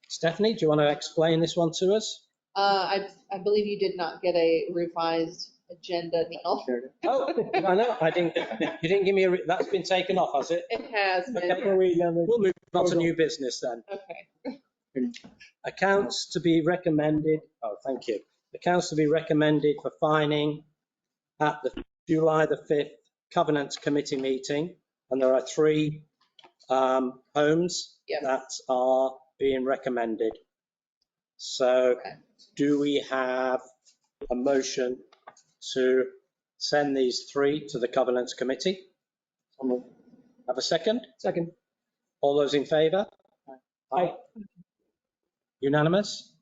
S2: Stephanie, do you want to explain this one to us?
S4: I believe you did not get a revised agenda, Neil.
S2: Oh, I know. I didn't. You didn't give me that's been taken off, has it?
S4: It has been.
S2: Okay. We'll move on to new business then.
S4: Okay.
S2: Accounts to be recommended. Oh, thank you. Accounts to be recommended for fining at the July the 5th Covenants Committee meeting. And there are 3 homes that are being recommended. So do we have a motion to send these 3 to the Covenants Committee? Have a second?
S7: Second.
S2: All those in favour?
S7: Aye.
S2: Unanimous?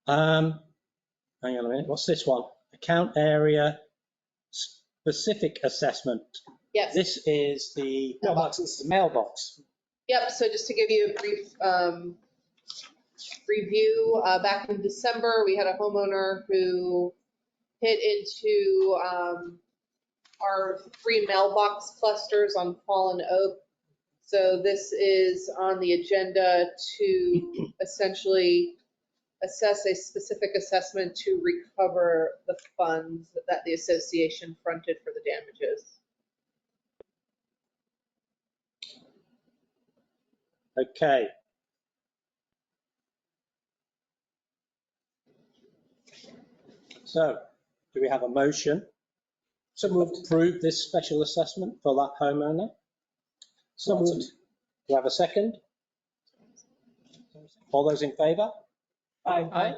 S2: Hang on a minute. What's this one? Account area specific assessment.
S4: Yes.
S2: This is the
S7: mailboxes.
S2: The mailbox.
S4: Yep. So just to give you a brief review, back in December, we had a homeowner who hit into our 3 mailbox clusters on Fallen Oak. So this is on the agenda to essentially assess a specific assessment to recover the funds that the association fronted for the damages.
S2: Okay. So do we have a motion to approve this special assessment for that homeowner? So moved. Do we have a second? All those in favour?
S7: Aye.
S2: Aye.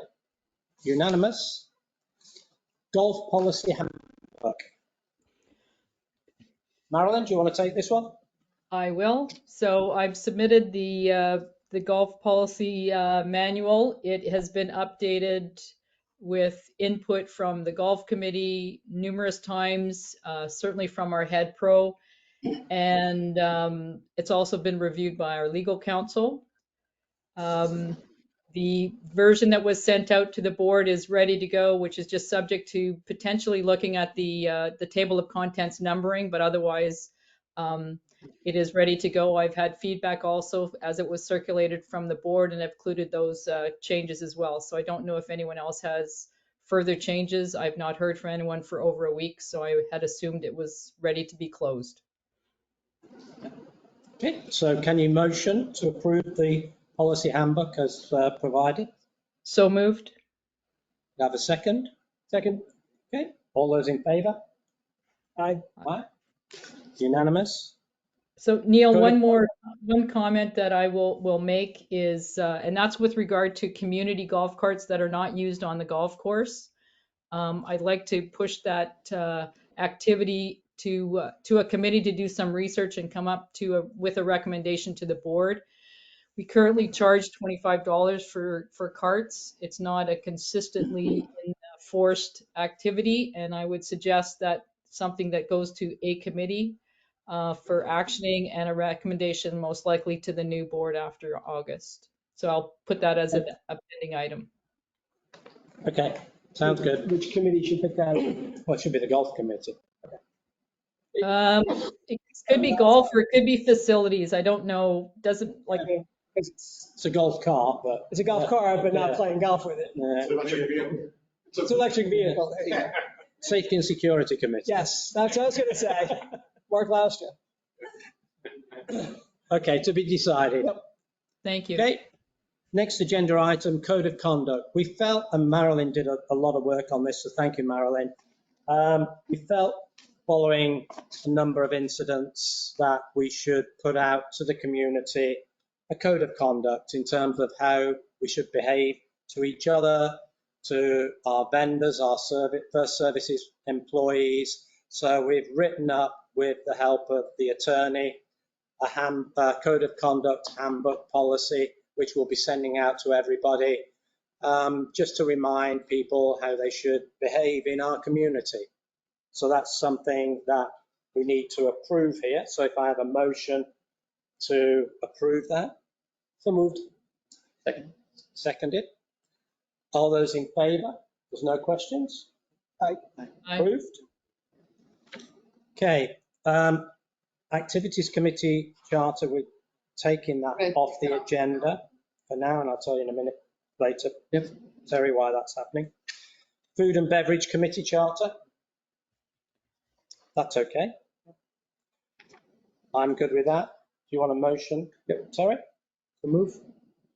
S2: Unanimous. Golf policy handbook. Marilyn, do you want to take this one?
S3: I will. So I've submitted the golf policy manual. It has been updated with input from the golf committee numerous times, certainly from our head pro. And it's also been reviewed by our legal counsel. The version that was sent out to the board is ready to go, which is just subject to potentially looking at the table of contents numbering, but otherwise It is ready to go. I've had feedback also as it was circulated from the board, and I've included those changes as well. So I don't know if anyone else has further changes. I've not heard from anyone for over a week, so I had assumed it was ready to be closed.
S2: Okay, so can you motion to approve the policy handbook as provided?
S3: So moved.
S2: Have a second?
S7: Second.
S2: Okay, all those in favour?
S7: Aye.
S2: Aye. Unanimous?
S3: So Neil,
S2: Go ahead.
S3: one comment that I will make is, and that's with regard to community golf carts that are not used on the golf course. I'd like to push that activity to a committee to do some research and come up with a recommendation to the board. We currently charge $25 for carts. It's not a consistently enforced activity, and I would suggest that something that goes to a committee for actioning and a recommendation most likely to the new board after August. So I'll put that as a pending item.
S2: Okay, sounds good.
S7: Which committee should pick that?
S2: Well, it should be the golf committee.
S3: It could be golf or it could be facilities. I don't know. Doesn't like.
S2: It's a golf cart, but.
S7: It's a golf cart, but not
S2: Yeah.
S7: playing golf with it.
S6: It's an electric vehicle.
S7: It's an electric vehicle. There you go.
S2: Safety and Security Committee.
S7: Yes, that's what I was going to say. Mark Laustra.
S2: Okay, to be decided.
S3: Thank you.
S2: Okay, next agenda item, Code of Conduct. We felt, and Marilyn did a lot of work on this, so thank you, Marilyn. We felt following a number of incidents that we should put out to the community a code of conduct in terms of how we should behave to each other, to our vendors, our first services employees. So we've written up, with the help of the attorney, a code of conduct handbook policy, which we'll be sending out to everybody, just to remind people how they should behave in our community. So that's something that we need to approve here. So if I have a motion to approve that.
S7: So moved.
S11: Second.
S2: Seconded. All those in favour? There's no questions?
S7: Aye.
S2: Approved. Okay. Activities Committee Charter, we're taking that off the agenda for now, and I'll tell you in a minute later, Terry, why that's happening. Food and Beverage Committee Charter. That's okay. I'm good with that. Do you want a motion? Yep. Terry? To move?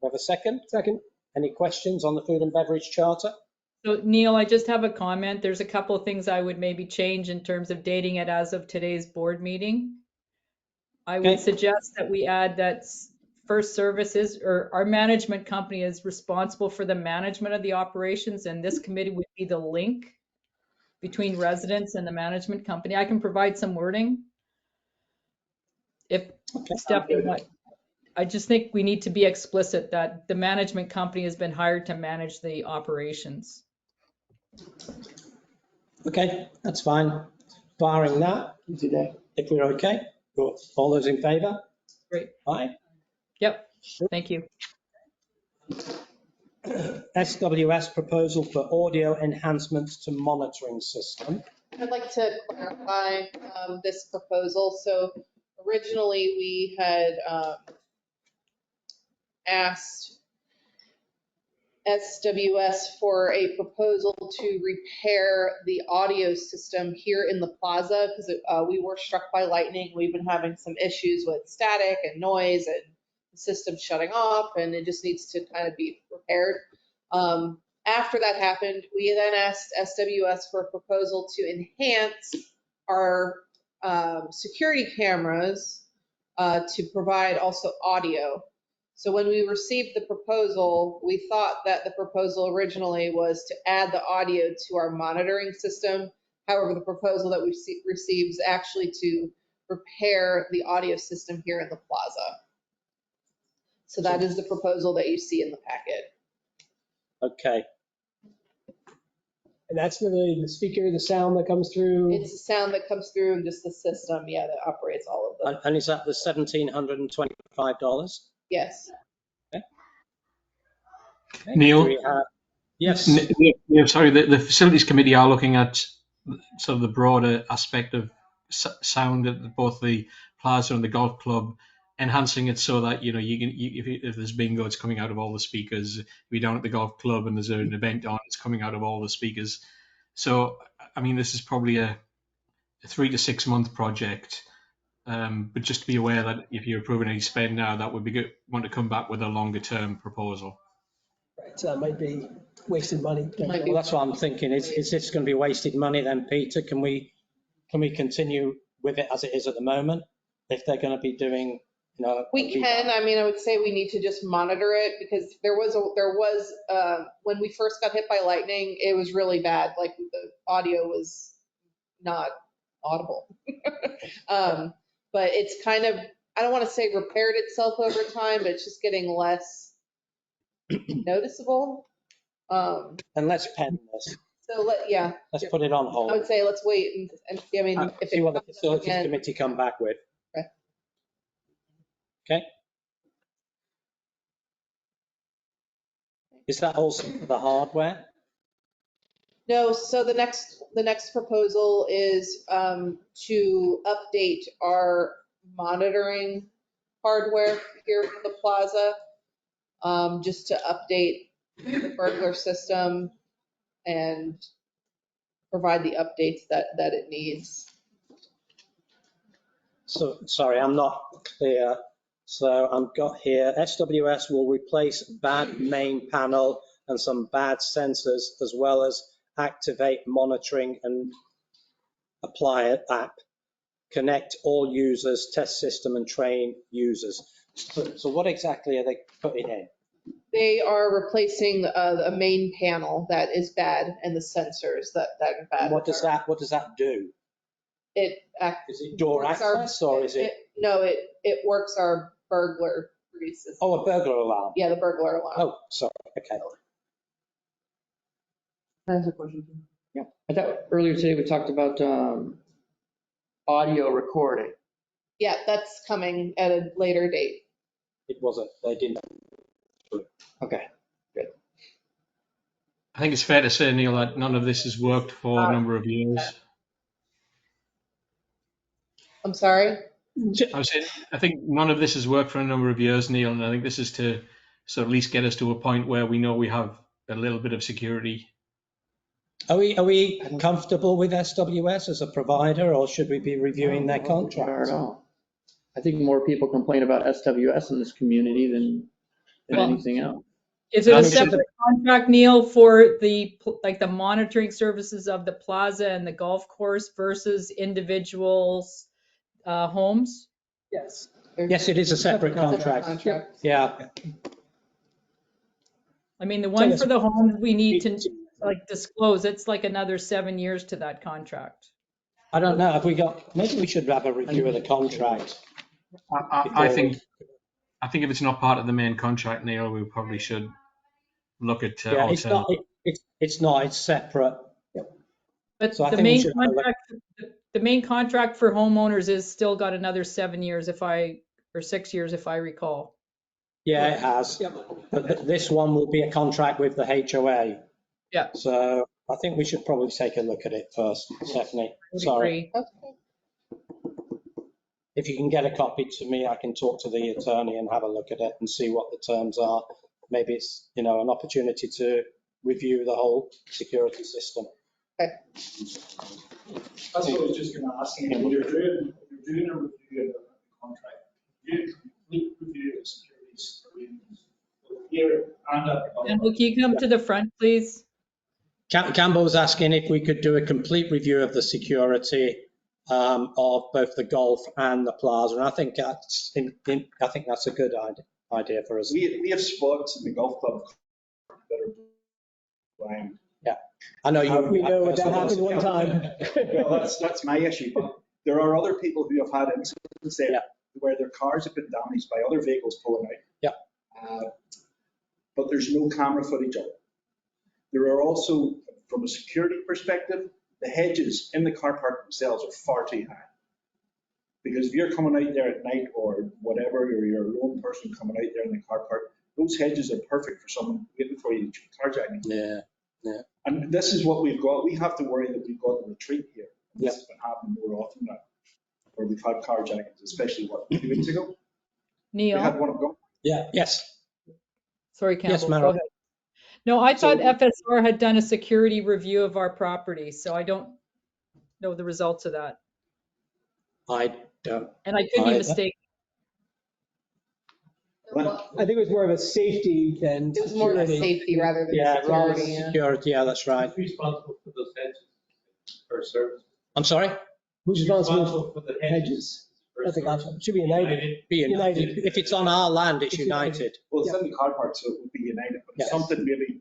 S2: We have a second?
S7: Second.
S2: Any questions on the Food and Beverage Charter?
S3: So Neil, I just have a comment. There's a couple of things I would maybe change in terms of dating it as of today's board meeting. I would suggest that we add that First Services or our management company is responsible for the management of the operations, and this committee would be the link between residents and the management company. I can provide some wording. If Stephanie, I just think we need to be explicit that the management company has been hired to manage the operations.
S2: Okay, that's fine. Barring that, if we're okay, good. All those in favour?
S3: Great.
S2: Aye.
S3: Yep. Thank you.
S2: SWS proposal for audio enhancements to monitoring system.
S4: I'd like to clarify this proposal. So originally we had asked SWS for a proposal to repair the audio system here in the plaza because we were struck by lightning. We've been having some issues with static and noise and the system shutting off, and it just needs to kind of be repaired. After that happened, we then asked SWS for a proposal to enhance our security cameras to provide also audio. So when we received the proposal, we thought that the proposal originally was to add the audio to our monitoring system. However, the proposal that we received is actually to repair the audio system here in the plaza. So that is the proposal that you see in the packet.
S2: Okay.
S7: And that's the speaker, the sound that comes through.
S4: It's the sound that comes through and just the system, that operates all of them.
S2: And is that the $1,725?
S4: Yes.
S2: Okay.
S8: Neil?
S2: Yes.
S8: Neil, sorry, the Facilities Committee are looking at sort of the broader aspect of sound at both the plaza and the golf club, enhancing it so that if there's bingo, it's coming out of all the speakers. If you're down at the golf club and there's an event on, it's coming out of all the speakers. So I mean, this is probably a 3 to 6 month project. But just to be aware that if you're approving any spend now, that would be good. Want to come back with a longer term proposal.
S7: Right, so that might be wasted money.
S2: Well, that's what I'm thinking. Is this going to be wasted money then, Peter? Can we continue with it as it is at the moment? If they're going to be doing,
S4: We can, I mean, I would say we need to just monitor it because there was, when we first got hit by lightning, it was really bad. Like the audio was not audible. But it's kind of, I don't want to say repaired itself over time, but it's just getting less noticeable.
S2: and let's pen this.
S4: So
S2: Let's put it on hold.
S4: I would say let's wait and I mean, if
S2: See
S4: it
S2: what the
S4: comes up
S2: facilities
S4: again-
S2: committee come back with.
S4: Okay.
S2: Okay. Is that also for the hardware?
S4: No, so the next proposal is to update our monitoring hardware here for the plaza, just to update the burglar system and provide the updates that it needs.
S2: So, sorry, I'm not clear. So I've got here, SWS will replace bad main panel and some bad sensors, as well as activate monitoring and apply it app, connect all users, test system and train users. So what exactly are they putting in?
S4: They are replacing a main panel that is bad and the sensors that are bad.
S2: What does that do?
S4: Is
S2: it door access or is it?
S4: No, it works our burglary system.
S2: Oh, a burglar alarm.
S4: Yeah, the burglar alarm.
S2: Oh, sorry. Okay.
S11: That's a question. Yeah, I thought earlier today we talked about audio recording.
S4: Yeah, that's coming at a later date.
S2: It wasn't. They didn't.
S11: Okay, good.
S8: I think it's fair to say, Neil, that none of this has worked for a number of years.
S4: I'm sorry?
S8: I was saying, I think none of this has worked for a number of years, Neil, and I think this is to sort of at least get us to a point where we know we have a little bit of security.
S2: Are we comfortable with SWS as a provider, or should we be reviewing their contract?
S11: At all. I think more people complain about SWS in this community than anything else.
S3: Is it a separate contract, Neil, for the monitoring services of the plaza and the golf course versus individuals' homes?
S7: Yes.
S2: Yes, it is a separate contract. Yeah.
S3: I mean, the one for the homes, we need to disclose. It's like another 7 years to that contract.
S2: I don't know. Maybe we should have a review of the contract.
S8: I think if it's not part of the main contract, Neil, we probably should look at alternatives.
S2: It's not. It's separate.
S3: But
S2: So I
S3: the
S2: think
S3: main contract for homeowners is still got another 7 years or 6 years if I recall.
S2: Yeah, it has. But this one will be a contract with the HOA.
S3: Yeah.
S2: So I think we should probably take a look at it first, Stephanie. Sorry. If you can get a copy to me, I can talk to the attorney and have a look at it and see what the terms are. Maybe it's, an opportunity to review the whole security system.
S4: Okay.
S6: That's what I was just going to ask you. When you're doing a review of the contract, you do a complete review of securities agreements here and at the
S3: And can you come to the front, please?
S2: Campbell was asking if we could do a complete review of the security of both the golf and the plaza, and I think that's a good idea for us.
S16: We have spots in the golf club that are blind.
S2: Yeah, I know you.
S7: We know what that happened one time.
S16: Well, that's my issue. But there are other people who have had incidents there where their cars have been damaged by other vehicles pulling out.
S2: Yeah.
S16: But there's no camera footage of it. There are also, from a security perspective, the hedges in the car park themselves are far too high. Because if you're coming out there at night or whatever, or you're a lone person coming out there in the car park, those hedges are perfect for someone waiting for you carjacking.
S2: Yeah, yeah.
S16: And this is what we've got. We have to worry that we've got the retreat here. This
S2: Yeah.
S16: has been happening more often now. where we've had carjackings, especially 2 weeks ago. We had
S3: Neil,
S16: one of them.
S2: Yeah, yes.
S3: sorry,
S2: Yes,
S3: Campbell, go
S2: Mara.
S3: ahead. No, I
S16: So-
S3: thought FSR had done a security review of our property, so I don't know the results of that.
S2: I don't.
S3: And I could be
S2: Either.
S3: mistaken.
S7: I think it was more of a safety than
S4: It was more of a
S7: security.
S4: safety rather than
S2: Yeah, rather
S4: security.
S2: than
S4: Yeah.
S2: security, yeah, that's right.
S6: Who's responsible for those hedges for service?
S2: I'm sorry?
S7: Who's responsible
S6: for the
S7: hedges? I think it should be United.
S2: Be United.
S7: United.
S2: If it's on our land, it's
S7: It's
S2: United.
S7: United.
S16: Well, it's in the car park, so it would be United, but
S2: Yes.
S16: something maybe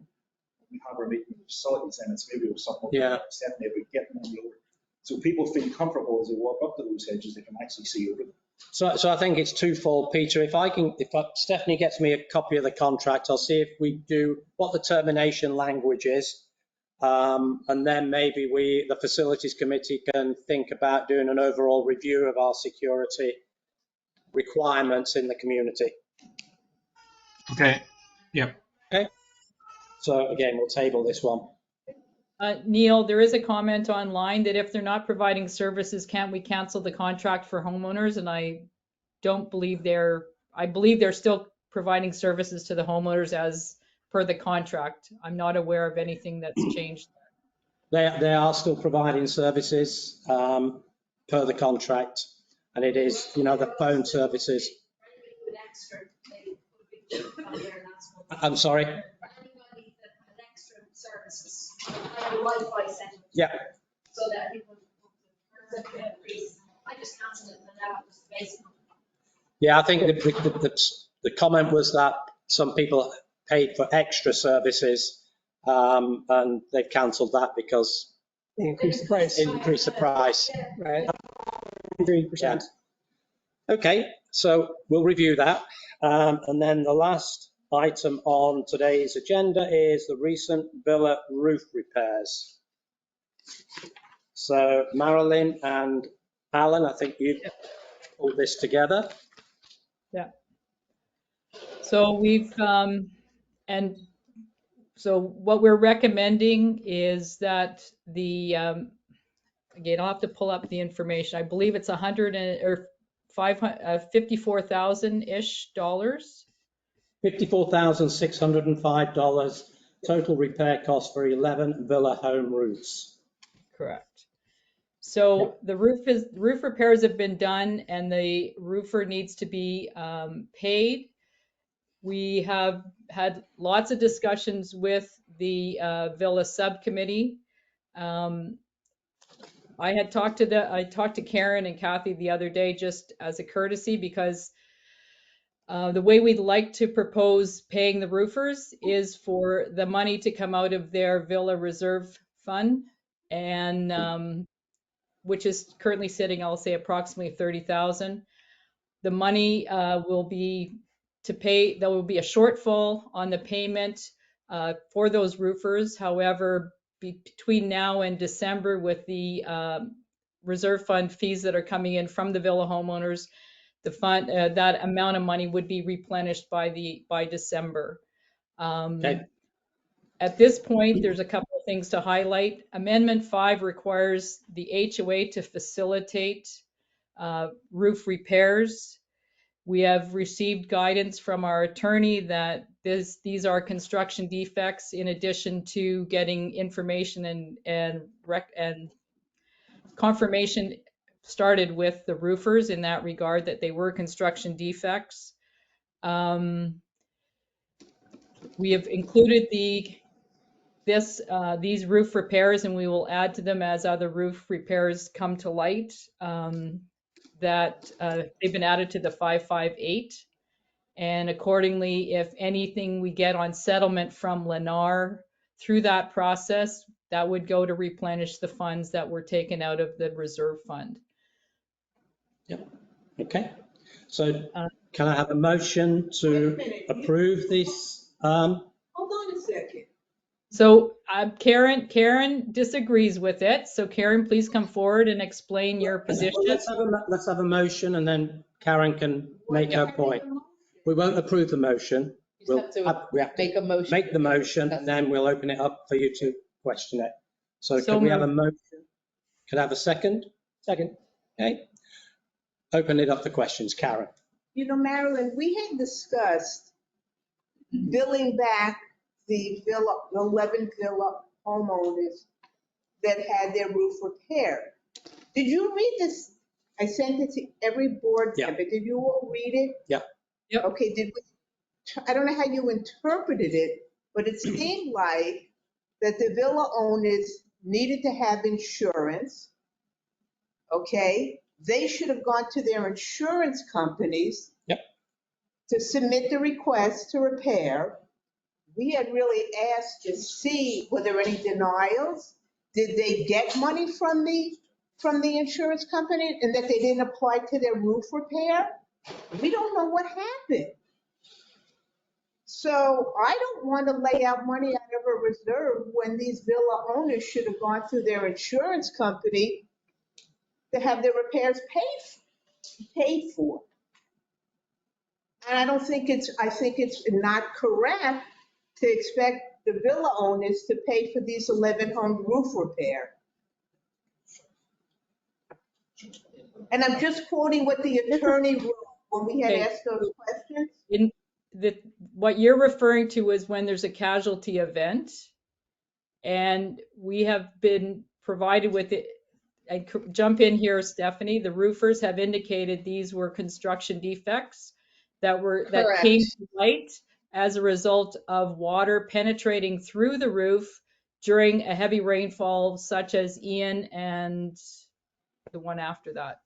S16: we have our meeting with facilities and it's maybe with something.
S2: Yeah.
S16: Except maybe getting them lower. So people feel comfortable as they walk up to those hedges, they can actually see over them.
S2: So I think it's twofold, Peter. If Stephanie gets me a copy of the contract, I'll see if we do what the termination language is. And then maybe the facilities committee can think about doing an overall review of our security requirements in the community.
S8: Okay. Yep.
S2: Okay. So again, we'll table this one.
S3: Neil, there is a comment online that if they're not providing services, can't we cancel the contract for homeowners? And I don't believe I believe they're still providing services to the homeowners as per the contract. I'm not aware of anything that's changed.
S2: They are still providing services per the contract, and it is, the phone services. I'm sorry. Yeah.
S17: So that people, I just cancelled it and that was basically.
S2: Yeah, I think the comment was that some people paid for extra services, and they've cancelled that because
S7: They increased the price.
S2: increase the price.
S7: Right. 3%.
S2: Okay, so we'll review that. And then the last item on today's agenda is the recent villa roof repairs. So Marilyn and Alan, I think you pulled this together.
S3: Yeah. So and so what we're recommending is that again, I'll have to pull up the information. I believe it's 54,000-ish dollars.
S2: $54,605 total repair cost for 11 villa home roofs.
S3: Correct. So the roof repairs have been done and the roofer needs to be paid. We have had lots of discussions with the Villa subcommittee. I talked to Karen and Kathy the other day just as a courtesy because the way we'd like to propose paying the roofers is for the money to come out of their Villa reserve fund, and which is currently sitting, I'll say, approximately 30,000. The money will be to pay. There will be a shortfall on the payment for those roofers. However, between now and December, with the reserve fund fees that are coming in from the villa homeowners, the fund that amount of money would be replenished by December.
S2: Okay.
S3: At this point, there's a couple of things to highlight. Amendment 5 requires the HOA to facilitate roof repairs. We have received guidance from our attorney that these are construction defects, in addition to getting information and confirmation started with the roofers in that regard, that they were construction defects. We have included these roof repairs, and we will add to them as other roof repairs come to light, that they've been added to the 558. And accordingly, if anything we get on settlement from Lennar through that process, that would go to replenish the funds that were taken out of the reserve fund.
S2: Yep. Okay. So can I have a motion to approve this?
S12: Hold on a second.
S3: So Karen disagrees with it. So Karen, please come forward and explain your position.
S2: Well, let's have a motion, and then Karen can make her point. We won't approve the motion. We have to
S4: make a motion.
S2: Make the motion, and then we'll open it up for you to question it. So can we have a motion? Can I have a second?
S7: Second.
S2: Okay. open it up for questions. Karen?
S12: You know, Marilyn, we had discussed billing back the 11 villa homeowners that had their roof repaired. Did you read this? I sent it to every board
S2: Yeah.
S12: member. Did you all read it?
S2: Yeah.
S3: Yep.
S12: Okay, I don't know how you interpreted it, but it seemed like that the villa owners needed to have insurance. Okay, they should have gone to their insurance companies.
S2: Yep.
S12: To submit the request to repair. We had really asked to see were there any denials? Did they get money from the insurance company and that they didn't apply to their roof repair? We don't know what happened. So I don't want to lay out money out of a reserve when these villa owners should have gone through their insurance company to have their repairs paid for. And I think it's not correct to expect the villa owners to pay for these 11 home roof repair. And I'm just quoting what the attorney wrote when we had
S3: Okay.
S12: asked those questions.
S3: What you're referring to is when there's a casualty event, and we have been provided with it. I jump in here, Stephanie. The roofers have indicated these were construction defects that came to light as a result of water penetrating through the roof during a heavy rainfall, such as Ian and the one after that.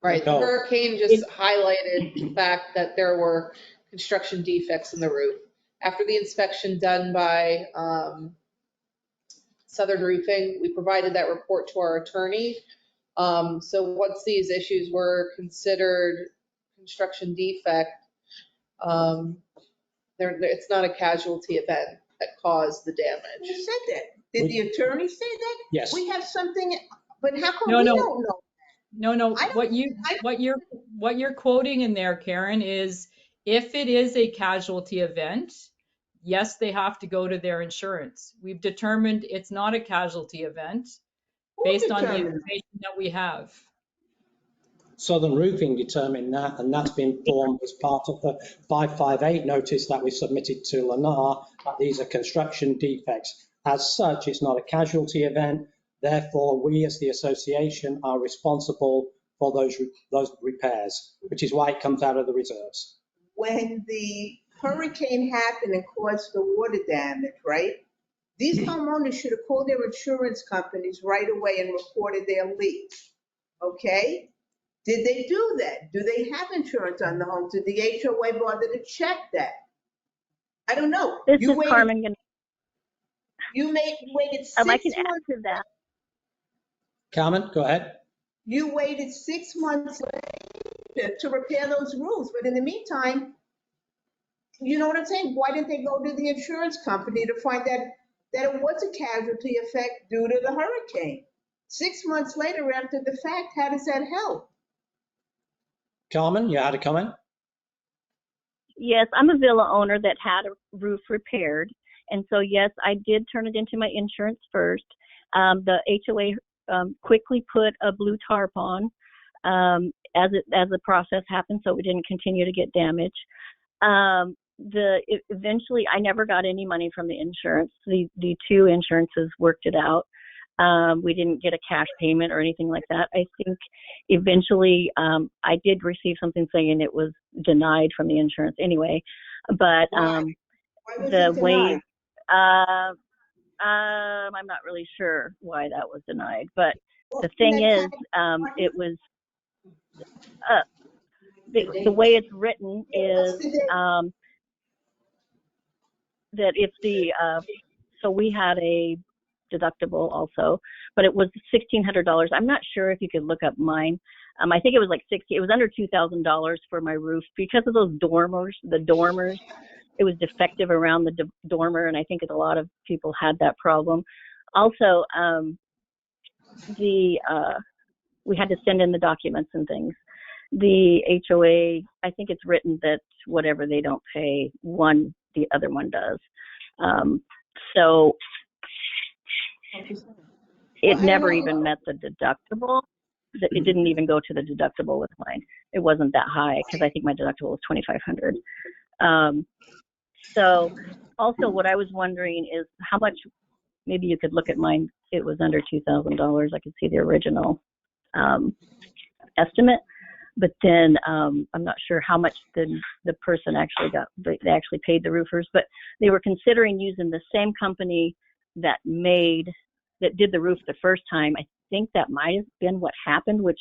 S4: Right, the hurricane just highlighted the fact that there were construction defects in the roof. After the inspection done by Southern Roofing, we provided that report to our attorney. So once these issues were considered construction defect, it's not a casualty event that caused the damage.
S12: Who said that? Did the attorney say that?
S2: Yes.
S12: We have something, but how come
S3: No,
S12: we
S3: no.
S12: don't know?
S3: No. What you're quoting in there, Karen, is if it is a casualty event, yes, they have to go to their insurance. We've determined it's not a casualty event based on the information that we have.
S2: Southern Roofing determined that, and that's been formed as part of the 558 notice that we submitted to Lennar, that these are construction defects. As such, it's not a casualty event. Therefore, we as the association are responsible for those repairs, which is why it comes out of the reserves.
S12: When the hurricane happened and caused the water damage, right? These homeowners should have called their insurance companies right away and reported their leak. Okay? Did they do that? Do they have insurance on the home? Did the HOA bother to check that? I don't know.
S5: This is Carmen.
S12: You waited 6
S5: I can
S12: months.
S5: add to that.
S2: Carmen, go ahead.
S12: You waited 6 months to repair those roofs, but in the meantime, you know what I'm saying? Why didn't they go to the insurance company to find that it was a casualty effect due to the hurricane? 6 months later after the fact, how does that help?
S2: Carmen, you had a comment?
S5: Yes, I'm a villa owner that had a roof repaired. And so, yes, I did turn it into my insurance first. The HOA quickly put a blue tarp on as the process happened, so we didn't continue to get damage. Eventually, I never got any money from the insurance. The two insurances worked it out. We didn't get a cash payment or anything like that. I think eventually I did receive something saying it was denied from the insurance anyway. But the way, I'm not really sure why that was denied. But the thing is, it was, the way it's written is that if so we had a deductible also, but it was $1,600. I'm not sure if you could look up mine. I think it was like it was under $2,000 for my roof because of those dormers. The dormers, it was defective around the dormer, and I think a lot of people had that problem. Also, we had to send in the documents and things. The HOA, I think it's written that whatever they don't pay, the other one does. So it never even met the deductible. it didn't even go to the deductible with mine. It wasn't that high because I think my deductible was $2,500. So also what I was wondering is how much, maybe you could look at mine. It was under $2,000. I could see the original estimate, but then I'm not sure how much the person actually got. They actually paid the roofers, but they were considering using the same company that did the roof the first time. I think that might have been what happened, which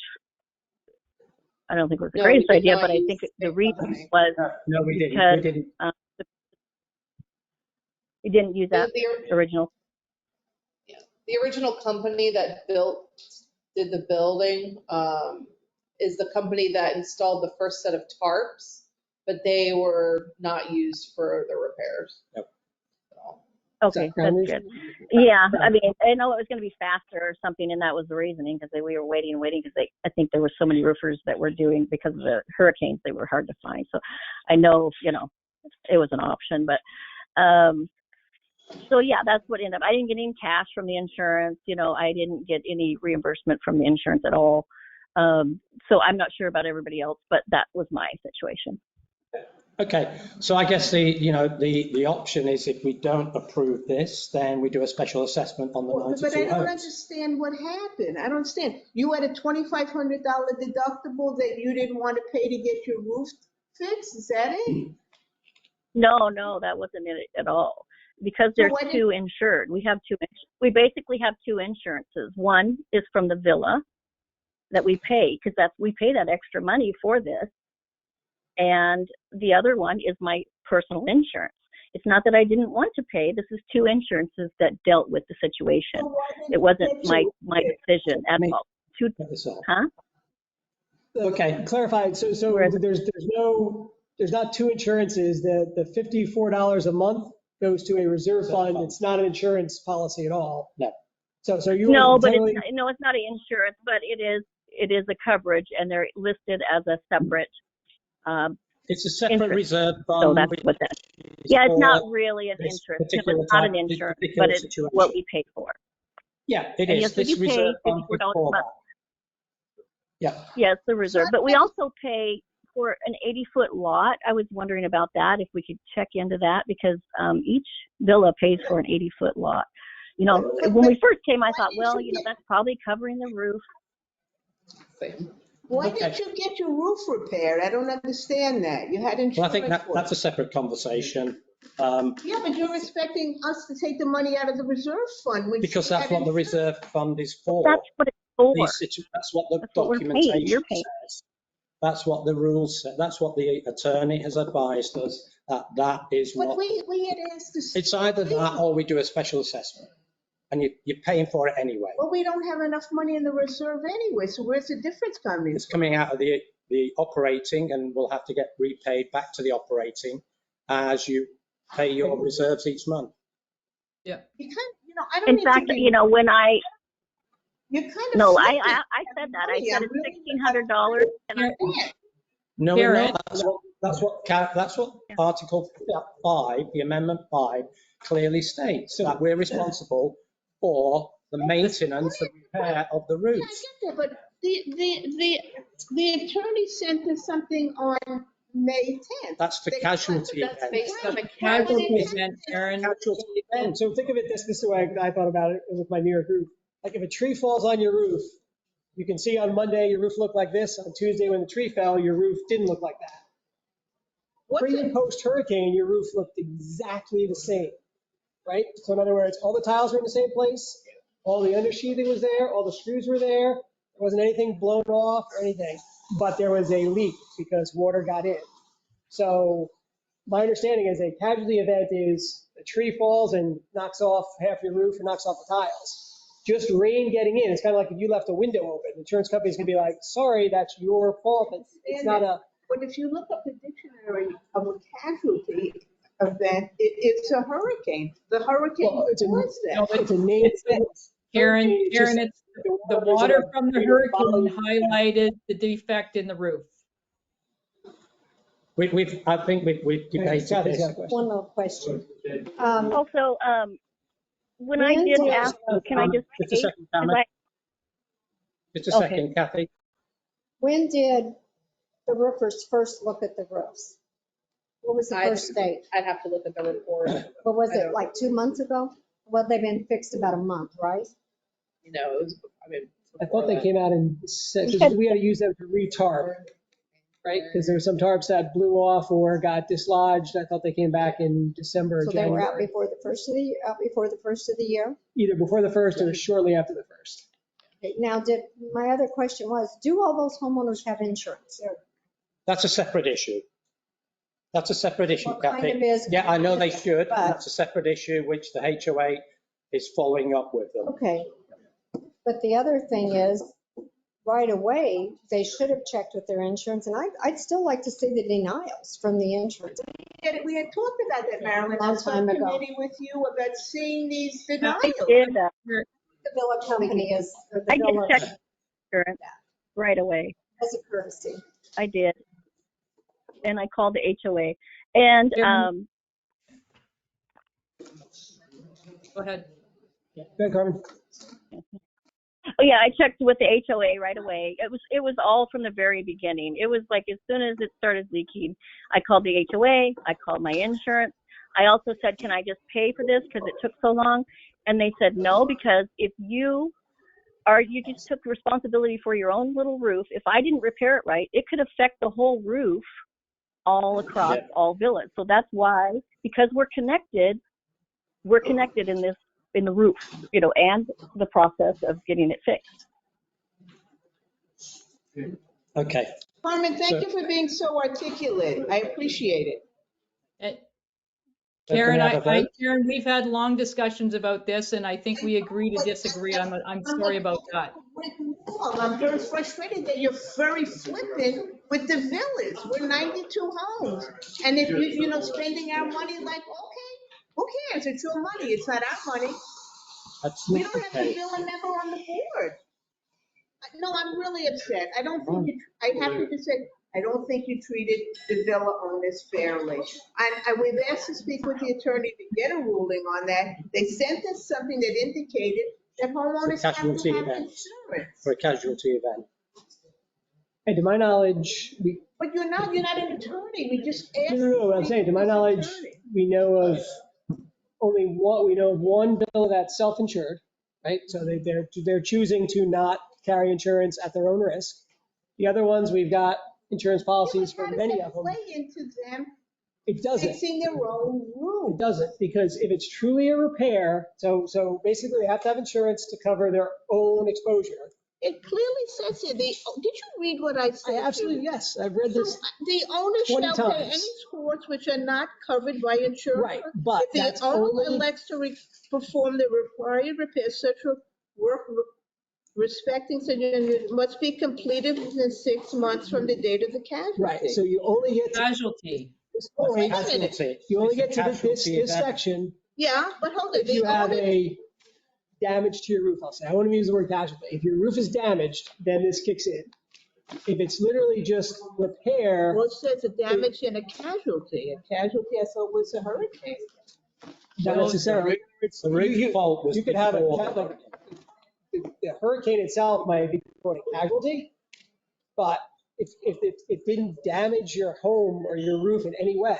S5: I don't think was the greatest idea, but I think the reason was
S2: No, we didn't.
S5: because
S2: We didn't.
S5: we didn't use that original.
S4: The original company that did the building is the company that installed the first set of tarps, but they were not used for the repairs.
S2: Yep.
S5: Okay, that's good. Yeah, I mean, I know it was going to be faster or something, and that was the reasoning because we were waiting and waiting because I think there were so many roofers that were doing, because of the hurricanes, they were hard to find. So I know, it was an option, but so yeah, that's what ended up. I didn't get any cash from the insurance. I didn't get any reimbursement from the insurance at all. So I'm not sure about everybody else, but that was my situation.
S2: Okay, so I guess the option is if we don't approve this, then we do a special assessment on the 92
S12: But I don't
S2: homes.
S12: understand what happened. I don't understand. You had a $2,500 deductible that you didn't want to pay to get your roof fixed? Is that it?
S5: No, that wasn't it at all. Because there's two insured. We basically have two insurances. One is from the villa that we pay, because we pay that extra money for this. And the other one is my personal insurance. It's not that I didn't want to pay. This is two insurances that dealt with the situation. It wasn't my decision at all. Huh?
S7: Okay, clarified. So there's not two insurances. The $54 a month goes to a reserve fund. It's not an insurance policy at all.
S2: No.
S7: So you
S5: no, but it's not an insurance, but it is a coverage, and they're listed as a separate.
S2: It's a separate reserve fund.
S5: So that's what that. Yeah, it's not really an insurance. It's not an insurance, but it's what we pay for.
S2: Yeah, it is.
S5: Yes, so you pay $54 a month.
S2: Yeah.
S5: Yes, the reserve, but we also pay for an 80-foot lot. I was wondering about that, if we could check into that, because each villa pays for an 80-foot lot. When we first came, I thought, well, that's probably covering the roof.
S12: Why did you get your roof repaired? I don't understand that. You had insurance.
S2: Well, I think that's a separate conversation.
S12: Yeah, but you're expecting us to take the money out of the reserve fund.
S2: Because that's what the reserve fund is for.
S5: That's what it's for.
S2: That's what the documentation says. That's what the rules say. That's what the attorney has advised us, that is what.
S12: But we had asked to.
S2: It's either that or we do a special assessment. And you're paying for it anyway.
S12: Well, we don't have enough money in the reserve anyway, so where's the difference coming?
S2: It's coming out of the operating, and we'll have to get repaid back to the operating as you pay your reserves each month.
S3: Yeah.
S12: You kind, I don't.
S5: In fact, when I.
S12: You kind of.
S5: No, I said that. I said it's $1,600.
S2: No, no, that's what Article 5, the Amendment 5, clearly states, that we're responsible for the maintenance and repair of the roofs.
S12: Yeah, I get that, but the attorney sent us something on May 10th.
S2: That's for casualty events.
S4: That's based on a
S3: Casualty event, Aaron.
S2: Casualty event.
S7: So think of it this is the way I thought about it with my New York roof. Like if a tree falls on your roof, you can see on Monday your roof looked like this. On Tuesday when the tree fell, your roof didn't look like that. Pre and post hurricane, your roof looked exactly the same, right? So in other words, all the tiles were in the same place. All the undersheathing was there. All the screws were there. There wasn't anything blown off or anything, but there was a leak because water got in. So my understanding is a casualty event is a tree falls and knocks off half your roof or knocks off the tiles. Just rain getting in. It's kind of like if you left a window open. The insurance company's gonna be like, sorry, that's your fault. It's not a.
S12: But if you look up the dictionary of a casualty event, it's a hurricane. The hurricane was that.
S7: No, it's a name.
S3: Karen, it's the water from the hurricane highlighted the defect in the roof.
S2: I think we've debated this.
S18: One more question.
S5: Also, when I did ask, can I just
S2: Just a second, Cameron. Just a second, Kathy.
S18: When did the roofers first look at the roofs? What was the first date?
S4: I'd have to look at the report.
S18: What was
S4: I
S18: it,
S4: don't-
S18: like 2 months ago? Well, they've been fixed about a month, right?
S4: You know, it was, I mean.
S7: I thought they
S4: before
S7: came out in, because we had to use them to re-tarp, right? Because there were some tarps that blew off or got dislodged. I thought they came back in December or
S18: So they were out
S7: January.
S18: before the first of the, year?
S7: Either before the first or shortly after the first.
S18: Okay, now, my other question was, do all those homeowners have insurance?
S2: That's a separate issue. That's a separate issue,
S18: What kind
S2: Kathy.
S18: of is-
S2: Yeah, I know they should.
S18: But-
S2: That's a separate issue which the HOA is following up with them.
S18: Okay. But the other thing is, right away, they should have checked with their insurance, and I'd still like to see the denials from the insurance.
S12: We had talked about that, Marilyn,
S18: Long
S12: on
S18: time ago.
S12: subcommittee with you about seeing these denials.
S5: I did that.
S18: The villa company is, or the
S5: I did
S18: villa
S5: check insurance right away.
S18: as a courtesy.
S5: I did. And I called the HOA. And
S3: Go ahead.
S7: Go ahead, Carmen.
S5: oh yeah, I checked with the HOA right away. It was all from the very beginning. It was like as soon as it started leaking, I called the HOA, I called my insurance. I also said, can I just pay for this because it took so long? And they said no, because if you just took responsibility for your own little roof. If I didn't repair it right, it could affect the whole roof all across all villas. So that's why, because we're connected in the roof, and the process of getting it fixed.
S2: Okay.
S12: Carmen, thank you for being so articulate. I appreciate it.
S3: Karen,
S2: Can we have a vote?
S3: Karen, we've had long discussions about this, and I think we agree to disagree. I'm sorry about that.
S12: I'm very frustrated that you're very flippant with the villas. We're 92 homes. And if you're spending our money like, okay, who cares? It's your money. It's not our money.
S2: That's
S12: We
S2: not
S12: don't
S2: the
S12: have a
S2: case.
S12: villa member on the board. No, I'm really upset. I don't think I have to say, I don't think you treated the villa owners fairly. And we've asked to speak with the attorney to get a ruling on that. They sent us something that indicated that homeowners have
S2: Casualty
S12: to have
S2: event.
S12: insurance.
S2: For a casualty event.
S7: And to my knowledge,
S12: But you're not an attorney. We just asked.
S7: no, what I'm saying, to my knowledge, we know of one villa that's self-insured, right? So they're choosing to not carry insurance at their own risk. The other ones, we've got insurance policies for many of them.
S12: Play into them
S7: It doesn't.
S12: fixing their own roof.
S7: It doesn't, because if it's truly a repair, so basically they have to have insurance to cover their own exposure.
S12: It clearly says here, did you read what I said?
S7: Absolutely, yes. I've read this.
S12: The owner
S7: 20
S12: shall pay
S7: times.
S12: any costs which are not covered by insurance.
S7: Right, but
S12: If
S7: that's
S12: the owner
S7: only-
S12: elects to perform the required repairs, such work respecting such must be completed within 6 months from the date of the casualty.
S7: Right, so you only get to
S3: Casualty.
S7: this point,
S2: Casualty.
S7: you only get
S2: It's a
S7: to this
S2: casualty event.
S7: section
S12: Yeah, but hold it.
S7: if you
S12: The
S7: have
S12: owner,
S7: a damage to your roof, I'll say. I wouldn't use the word casualty. If your roof is damaged, then this kicks in. If it's literally just repair,
S12: well, it says a damage and a casualty. A casualty, I thought, was a hurricane.
S7: not necessarily.
S2: The roof fault was
S7: You could have
S2: before.
S7: like, the hurricane itself might be quote a casualty, but if it didn't damage your home or your roof in any way,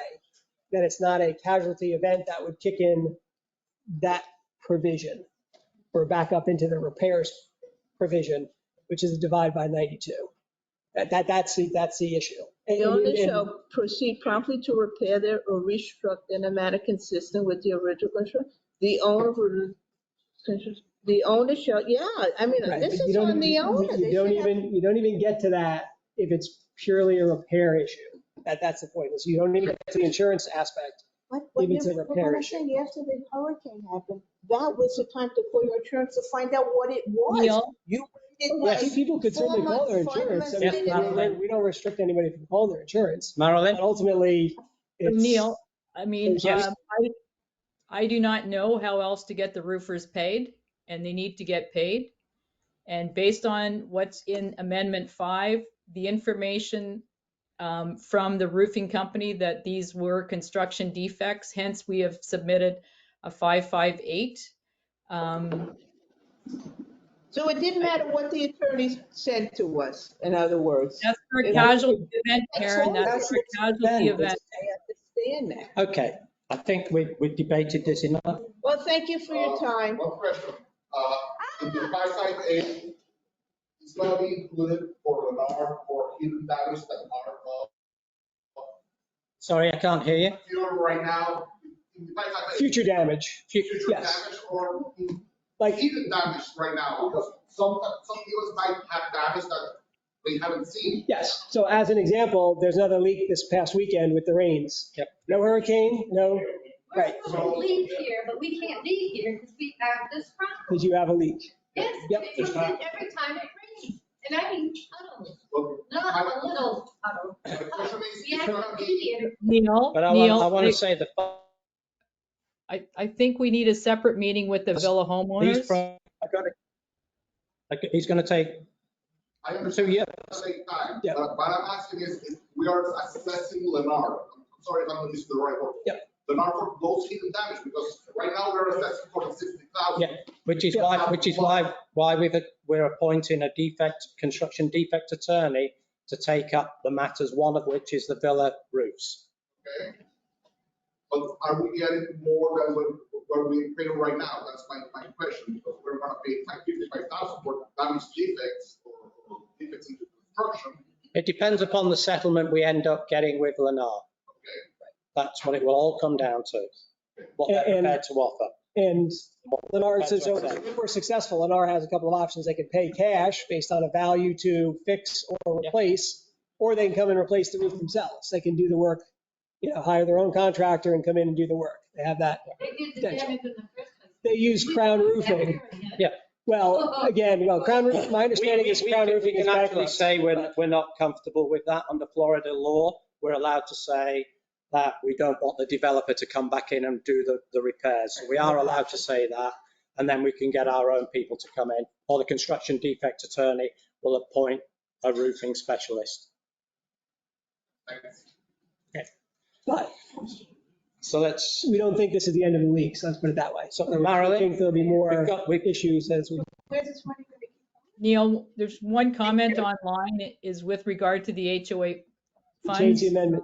S7: then it's not a casualty event that would kick in that provision or back up into the repairs provision, which is divided by 92. That's the issue.
S12: The owner shall proceed promptly to repair their or reconstruct in a manner consistent with the original construction. The owner shall, I mean,
S7: Right,
S12: this
S7: but
S12: is on the owner. They should have-
S7: You don't even get to that if it's purely a repair issue. That's the point, is you don't even get to the insurance aspect if it's a repair issue.
S12: After the hurricane happened, that was the time to call your insurance to find out what it was.
S3: Neil?
S12: You waited
S7: Yes,
S12: like
S7: people could
S12: 4
S7: certainly call their
S12: months, 5
S7: insurance.
S12: months
S7: I mean,
S12: later.
S7: we don't restrict anybody from calling their insurance.
S2: Marilyn?
S7: But ultimately, it's.
S3: Neil, I mean,
S7: Yes.
S3: I do not know how else to get the roofers paid, and they need to get paid. And based on what's in Amendment 5, the information from the roofing company that these were construction defects, hence we have submitted a 558.
S12: So it didn't matter what the attorney said to us, in other words.
S3: That's for a
S12: It
S3: casualty
S12: was-
S3: event, Karen. That's for a casualty event.
S12: I understand that.
S2: Okay, I think we've debated this enough.
S12: Well, thank you for your time.
S19: One question. In the 558, it's gonna be included for Lennar for hidden damage that are,
S2: Sorry, I can't hear you.
S19: here right now, in the 558.
S7: Future damage.
S19: Future
S7: Yes.
S19: damage or
S7: Like,
S19: hidden damage right now, because some dealers might have damage that we haven't seen.
S7: yes. So as an example, there's another leak this past weekend with the rains.
S2: Yep.
S7: No hurricane, no,
S17: We're
S7: right,
S17: supposed to leave here, but we can't leave here because we have this problem.
S7: because you have a leak.
S17: Yes,
S7: Yep.
S17: it comes in every time it rains. And I mean, puddles, not a little puddle.
S19: The question is,
S17: We
S19: it's
S17: have
S19: gonna
S17: to
S19: be,
S17: be here.
S3: Neil,
S2: But I
S3: Neil,
S2: want to say that
S3: I think we need a separate meeting with the Villa homeowners.
S2: he's going to take
S19: I understand
S2: yeah.
S19: it's gonna take time,
S7: Yeah.
S19: but what I'm asking is, if we are assessing Lennar, I'm sorry if I'm not using the right word.
S7: Yep.
S19: Lennar for those hidden damage, because right now we're assessing for the 60,000.
S2: Yeah, which is why we're appointing a construction defect attorney to take up the matters, one of which is the villa roofs.
S19: Okay? But are we getting more than what we pay right now? That's my question, because we're gonna pay 55,000 for damage defects or defects in the construction.
S2: It depends upon the settlement we end up getting with Lennar.
S19: Okay.
S2: That's what it will all come down to, what they're
S7: And-
S2: prepared to offer.
S7: And Lennar says, so
S2: That's what I'm saying.
S7: if we're successful, Lennar has a couple of options. They can pay cash based on a value to fix or replace, or they can come and replace the roof themselves. They can do the work, hire their own contractor and come in and do the work. They have that.
S17: They did the
S7: potential.
S17: damage in the first place.
S7: They use Crown Roofing.
S2: Yeah.
S7: Well, Crown Roofing, my understanding is Crown Roofing
S2: We
S7: is
S2: can actually
S7: bankrupt.
S2: say we're not comfortable with that under Florida law. We're allowed to say that we don't want the developer to come back in and do the repairs. So we are allowed to say that, and then we can get our own people to come in, or the construction defect attorney will appoint a roofing specialist.
S19: Thanks.
S7: But
S2: So that's,
S7: we don't think this is the end of the leak, so let's put it that way.
S2: so
S7: I
S2: Marilyn,
S7: think there'll be more
S2: we've
S7: issues as we.
S12: Where's this money gonna keep?
S3: Neil, there's one comment online is with regard to the HOA funds.
S7: Change the amendment.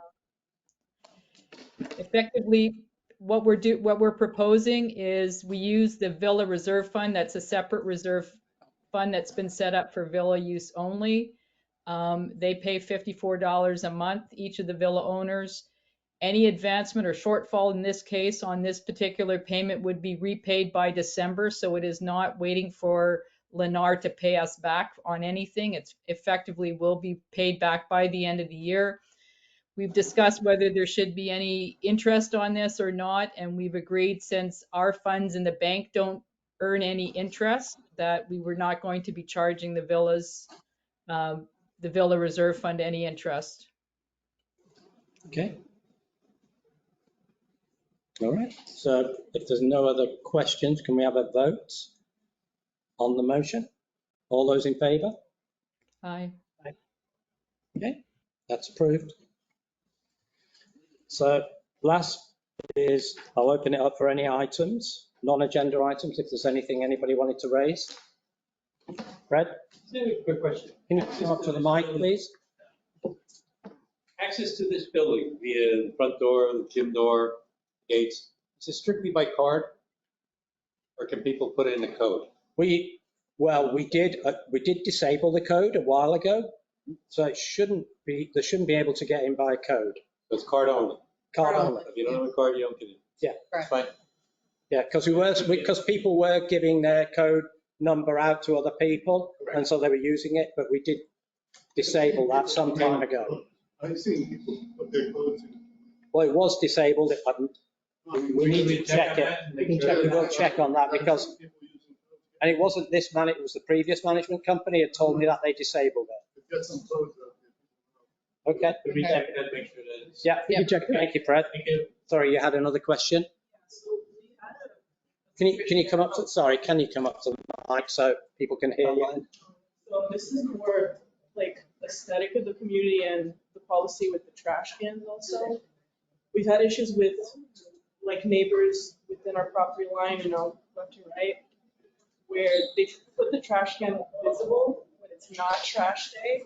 S3: Effectively, what we're proposing is we use the Villa Reserve Fund. That's a separate reserve fund that's been set up for villa use only. They pay $54 a month, each of the villa owners. Any advancement or shortfall in this case on this particular payment would be repaid by December. So it is not waiting for Lennar to pay us back on anything. It's effectively will be paid back by the end of the year. We've discussed whether there should be any interest on this or not, and we've agreed, since our funds in the bank don't earn any interest, that we were not going to be charging the Villa Reserve Fund any interest.
S2: okay. All right, so if there's no other questions, can we have a vote on the motion? All those in favour?
S3: Aye.
S2: Okay, that's approved. So last is, I'll open it up for any items, non-agenda items, if there's anything anybody wanted to raise. Fred?
S20: Quick question.
S2: Can you come up to the mic, please?
S20: Access to this building via the front door, the gym door, gates, is it strictly by card? Or can people put it in the code?
S2: We did disable the code a while ago, so they shouldn't be able to get in by code.
S20: So it's card only?
S2: Card only.
S20: If you don't have a card, you don't get in?
S2: Yeah.
S20: That's fine.
S2: Yeah, because people were giving their code number out to other people, and so they were using it, but we did disable that some time ago.
S19: I've seen people put their codes in.
S2: Well, it was disabled. We need to check it. We will check on that because, and it wasn't this man, it was the previous management company had told me that they disabled it.
S19: Get some codes out.
S2: Okay.
S20: Could we check that, make sure that it's...
S2: Yeah,
S7: You can check it.
S2: thank you, Fred.
S20: Thank you.
S2: Sorry, you had another question? Can you come up to the mic so people can hear you?
S13: So this is more like aesthetic of the community and the policy with the trash cans also. We've had issues with like neighbors within our property line, left and right, where they put the trash can visible when it's not trash day,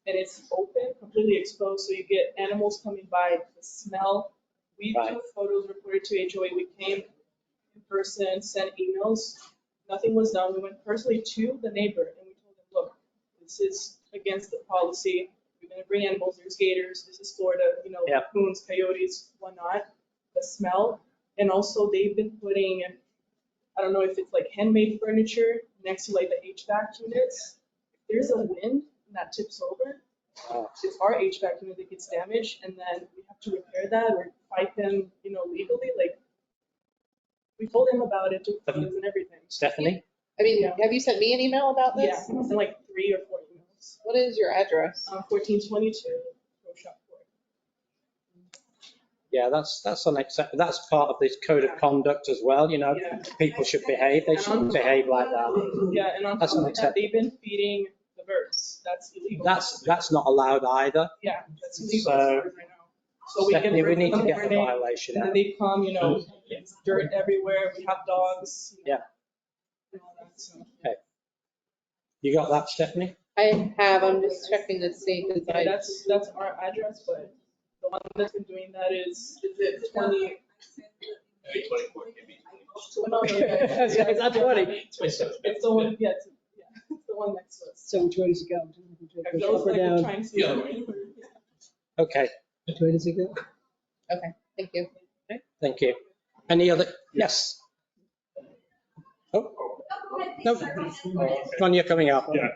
S13: and it's open, completely exposed, so you get animals coming by, the smell. We took photos, reported to HOA, we came in person, sent emails, nothing was done. We went personally to the neighbor and we told them, look, this is against the policy. We're gonna bring animals, there's gators, this is Florida, raccoons, coyotes, whatnot, the smell. And also they've been putting, I don't know if it's like handmade furniture next to like the HVAC units. If there's a wind and that tips over, it's our HVAC unit that gets damaged, and then we have to repair that or fight them, legally. Like, we told him about it, took photos and everything.
S11: Stephanie?
S4: I mean, have you sent me an email about this?
S13: Yeah, I sent like 3 or 4 emails.
S4: What is your address?
S13: 1422 Pro Shop Court.
S2: Yeah, that's unacceptable. That's part of this code of conduct as well. People should behave. They shouldn't behave like that.
S13: Yeah, and on top of that, they've been feeding the birds. That's illegal.
S2: That's not allowed either.
S13: Yeah, that's illegal
S2: So,
S13: as far as I know. So
S2: Stephanie, we need to get the violation
S13: and
S2: out.
S13: then they come, it's dirt everywhere. We have dogs.
S2: Yeah.
S13: And all that, so.
S2: Okay. You got that, Stephanie?
S4: I have, I'm just checking to see, because
S13: Yeah, that's our address, but the one that's been doing that is it 20?
S20: Maybe 24, maybe
S13: 20. No, okay.
S7: It's not 20.
S13: It's the one, it's the one next to us.
S7: So which way does it go?
S13: That was
S7: Up or
S13: like
S7: down?
S13: trying to see.
S2: Okay.
S7: Which way does it go?
S4: Okay, thank you.
S2: Thank you. Any other? Yes. Oh, no. John, you're coming up.
S21: Yeah.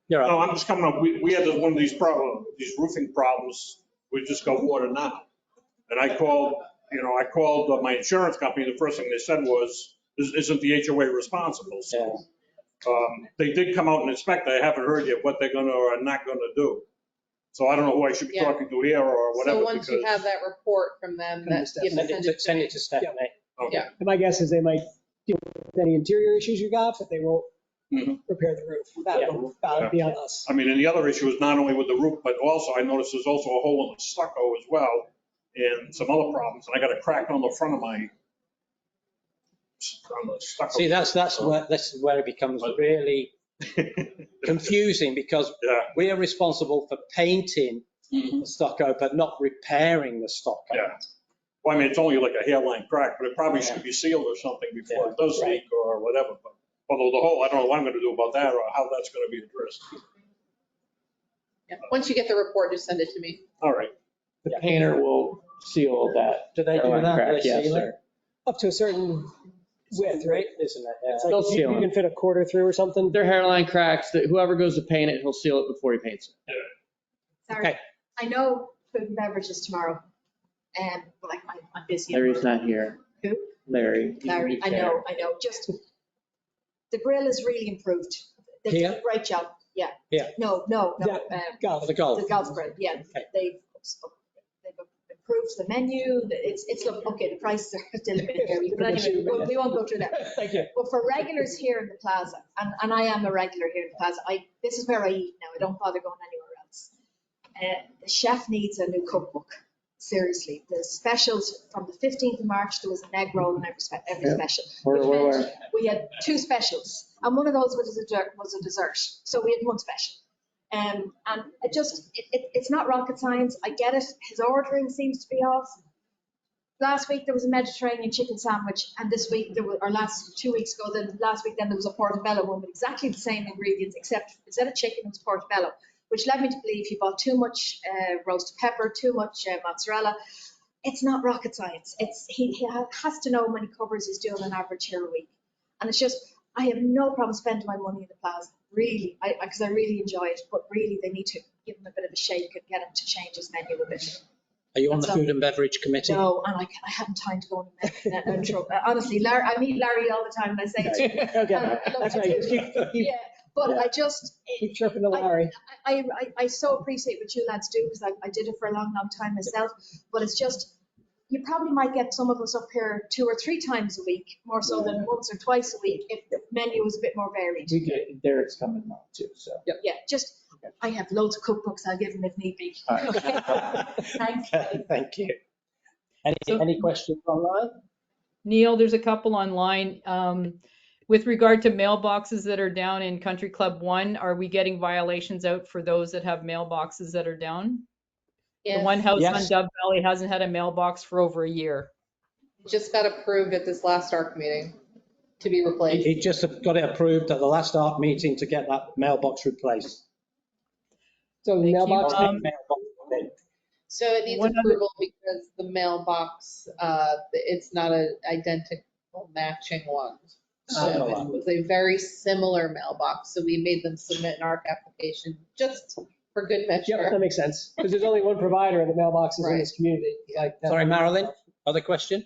S2: You're
S21: No,
S2: up.
S21: I'm just coming up. We had one of these these roofing problems. We just got water now. And I called my insurance company. The first thing they said was, isn't the HOA responsible? So they did come out and inspect. I haven't heard yet what they're gonna or not gonna do. So I don't know who I should be talking to here or whatever.
S4: So once you have that report from them, that you have to
S2: Send it to Stephanie.
S21: Okay.
S4: Yeah.
S7: And my guess is they might deal with any interior issues you got, but they won't repair the roof. That would be on us.
S21: I mean, and the other issue is not only with the roof, but also I noticed there's also a hole in the stucco as well and some other problems. And I got a crack on the front of my stucco.
S2: See, this is where it becomes really confusing, because we are responsible for painting the stucco, but not repairing the stucco.
S21: Yeah. Well, I mean, it's only like a hairline crack, but it probably should be sealed or something before it does leak or whatever. But although the hole, I don't know what I'm going to do about that or how that's going to be addressed.
S4: Yeah. Once you get the report, just send it to me.
S21: All right.
S11: The painter will seal that.
S2: Do they do
S11: hairline
S2: that?
S11: crack,
S2: Do they
S11: yes,
S2: seal it?
S11: sir.
S7: Up to a certain width, right?
S2: Isn't it?
S7: It's
S2: Yeah.
S7: like
S11: They'll
S7: you
S11: seal
S7: you
S11: it.
S7: can fit a quarter through or something.
S11: They're hairline cracks that whoever goes to paint it, he'll seal it before he paints it.
S10: Sorry,
S2: Okay.
S10: I know food and beverages tomorrow, and like I'm busy.
S11: Larry's not here.
S10: Who?
S11: Larry.
S10: Larry, I know. Just the grill is really improved. They did
S2: Here?
S10: a great job. Yeah.
S2: Yeah.
S10: No.
S2: Yeah, golf. The golf.
S10: The golf grill. Yeah.
S2: Okay.
S10: They've improved the menu. It's okay. The prices are still a bit hairy, but anyway, we won't go through that.
S7: Thank you.
S10: But for regulars here in the plaza, and I am a regular here in the plaza, this is where I eat now. I don't bother going anywhere else. The chef needs a new cookbook. Seriously, the specials from the 15th of March, there was an egg roll in every special.
S11: Where?
S10: We had 2 specials, and one of those was a dessert. So we had 1 special. And it's not rocket science. I get it. His ordering seems to be off. Last week there was a Mediterranean chicken sandwich, and this week last 2 weeks ago, last week then there was a portobello one with exactly the same ingredients, except instead of chicken it was portobello, which led me to believe he bought too much roasted pepper, too much mozzarella. It's not rocket science. He has to know how many covers he's doing on average here a week, and it's just I have no problem spending my money in the plaza. Really, because I really enjoy it, but really they need to give him a bit of a shake and get him to change his menu a bit.
S2: Are you on the food and beverage committee?
S10: No, and I haven't time to go in trouble. Honestly, Larry, I meet Larry all the time and I say it to him.
S7: Okay, that's right. Just keep
S10: But I just
S7: keep chirping to Larry.
S10: I so appreciate what you lads do, because I did it for a long time myself. But it's just, you probably might get some of us up here 2 or 3 times a week, more so than once or twice a week, if the menu was a bit more varied.
S11: We get Derek's coming now too, so.
S10: Yeah, just I have loads of cookbooks. I'll give him if need be.
S11: All right.
S10: Thanks.
S2: Thank you. Any questions online?
S3: Neil, there's a couple online. With regard to mailboxes that are down in Country Club 1, are we getting violations out for those that have mailboxes that are down? The
S4: Yes.
S3: one house on
S2: Yes.
S3: Dove Valley hasn't had a mailbox for over a year.
S4: Just got approved at this last ARC meeting to be replaced.
S2: He just got it approved at the last ARC meeting to get that mailbox replaced.
S7: So the
S3: Thank you.
S7: mailbox,
S4: So it needs
S3: One other-
S4: approval because the mailbox, it's not an identical matching one. So it was a very similar mailbox, so we made them submit an ARC application just for good
S7: yeah,
S4: measure.
S7: that makes sense. Because there's only one provider of the mailboxes in
S4: Right.
S7: this community. Like,
S2: Sorry, Marilyn, other question?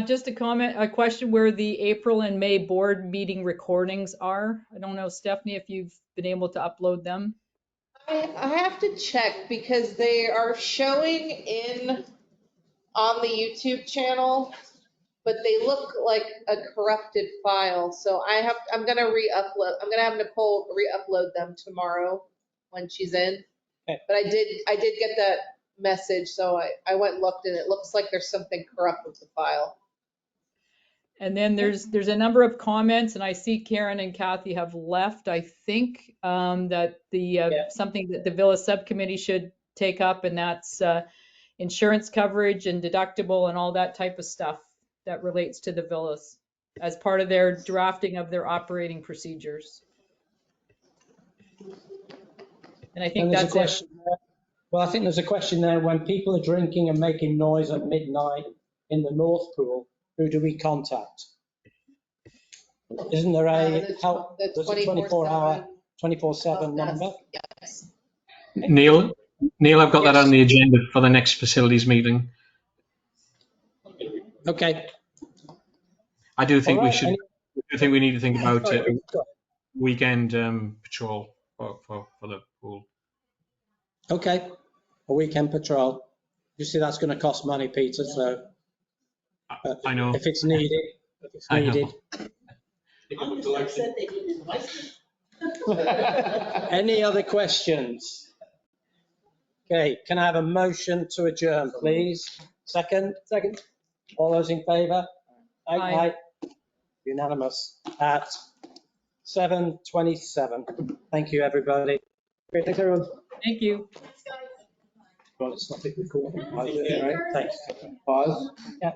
S3: Just a question where the April and May board meeting recordings are. I don't know, Stephanie, if you've been able to upload them.
S4: I have to check because they are showing on the YouTube channel, but they look like a corrupted file. So I'm gonna have Nicole re-upload them tomorrow when she's in.
S2: Okay.
S4: But I did get that message, so I went and looked, and it looks like there's something corrupt with the file.
S3: And then there's a number of comments, and I see Karen and Kathy have left. I think that something that the Villa subcommittee should take up, and that's insurance coverage and deductible and all that type of stuff that relates to the villas as part of their drafting of their operating procedures. And I think
S2: And there's a
S3: that's it.
S2: question there. Well, I think there's a question there. When people are drinking and making noise at midnight in the North Pool, who do we contact? Isn't there
S4: The
S2: there's a 24-hour, 24/7 number?
S4: Yes.
S8: Neil, I've got that on the agenda for the next facilities meeting.
S2: Okay.
S8: I do think
S2: All
S8: we
S2: right,
S8: should.
S2: any-
S8: I do think we need to think about
S2: Sorry,
S8: weekend patrol for the pool.
S2: Okay, a weekend patrol. You see, that's going to cost money, Peter, so.
S8: I know.
S2: If it's needed,
S8: I know.
S2: needed. Any other questions? Okay, can I have a motion to adjourn, please? Second?
S7: Second.
S2: All those in favour?
S3: Aye.
S2: Unanimous at 7:27. Thank you, everybody.
S7: Great, thanks, everyone.
S3: Thank you.
S2: Well, it's not recording. Thanks.
S11: Pause.
S2: Yeah.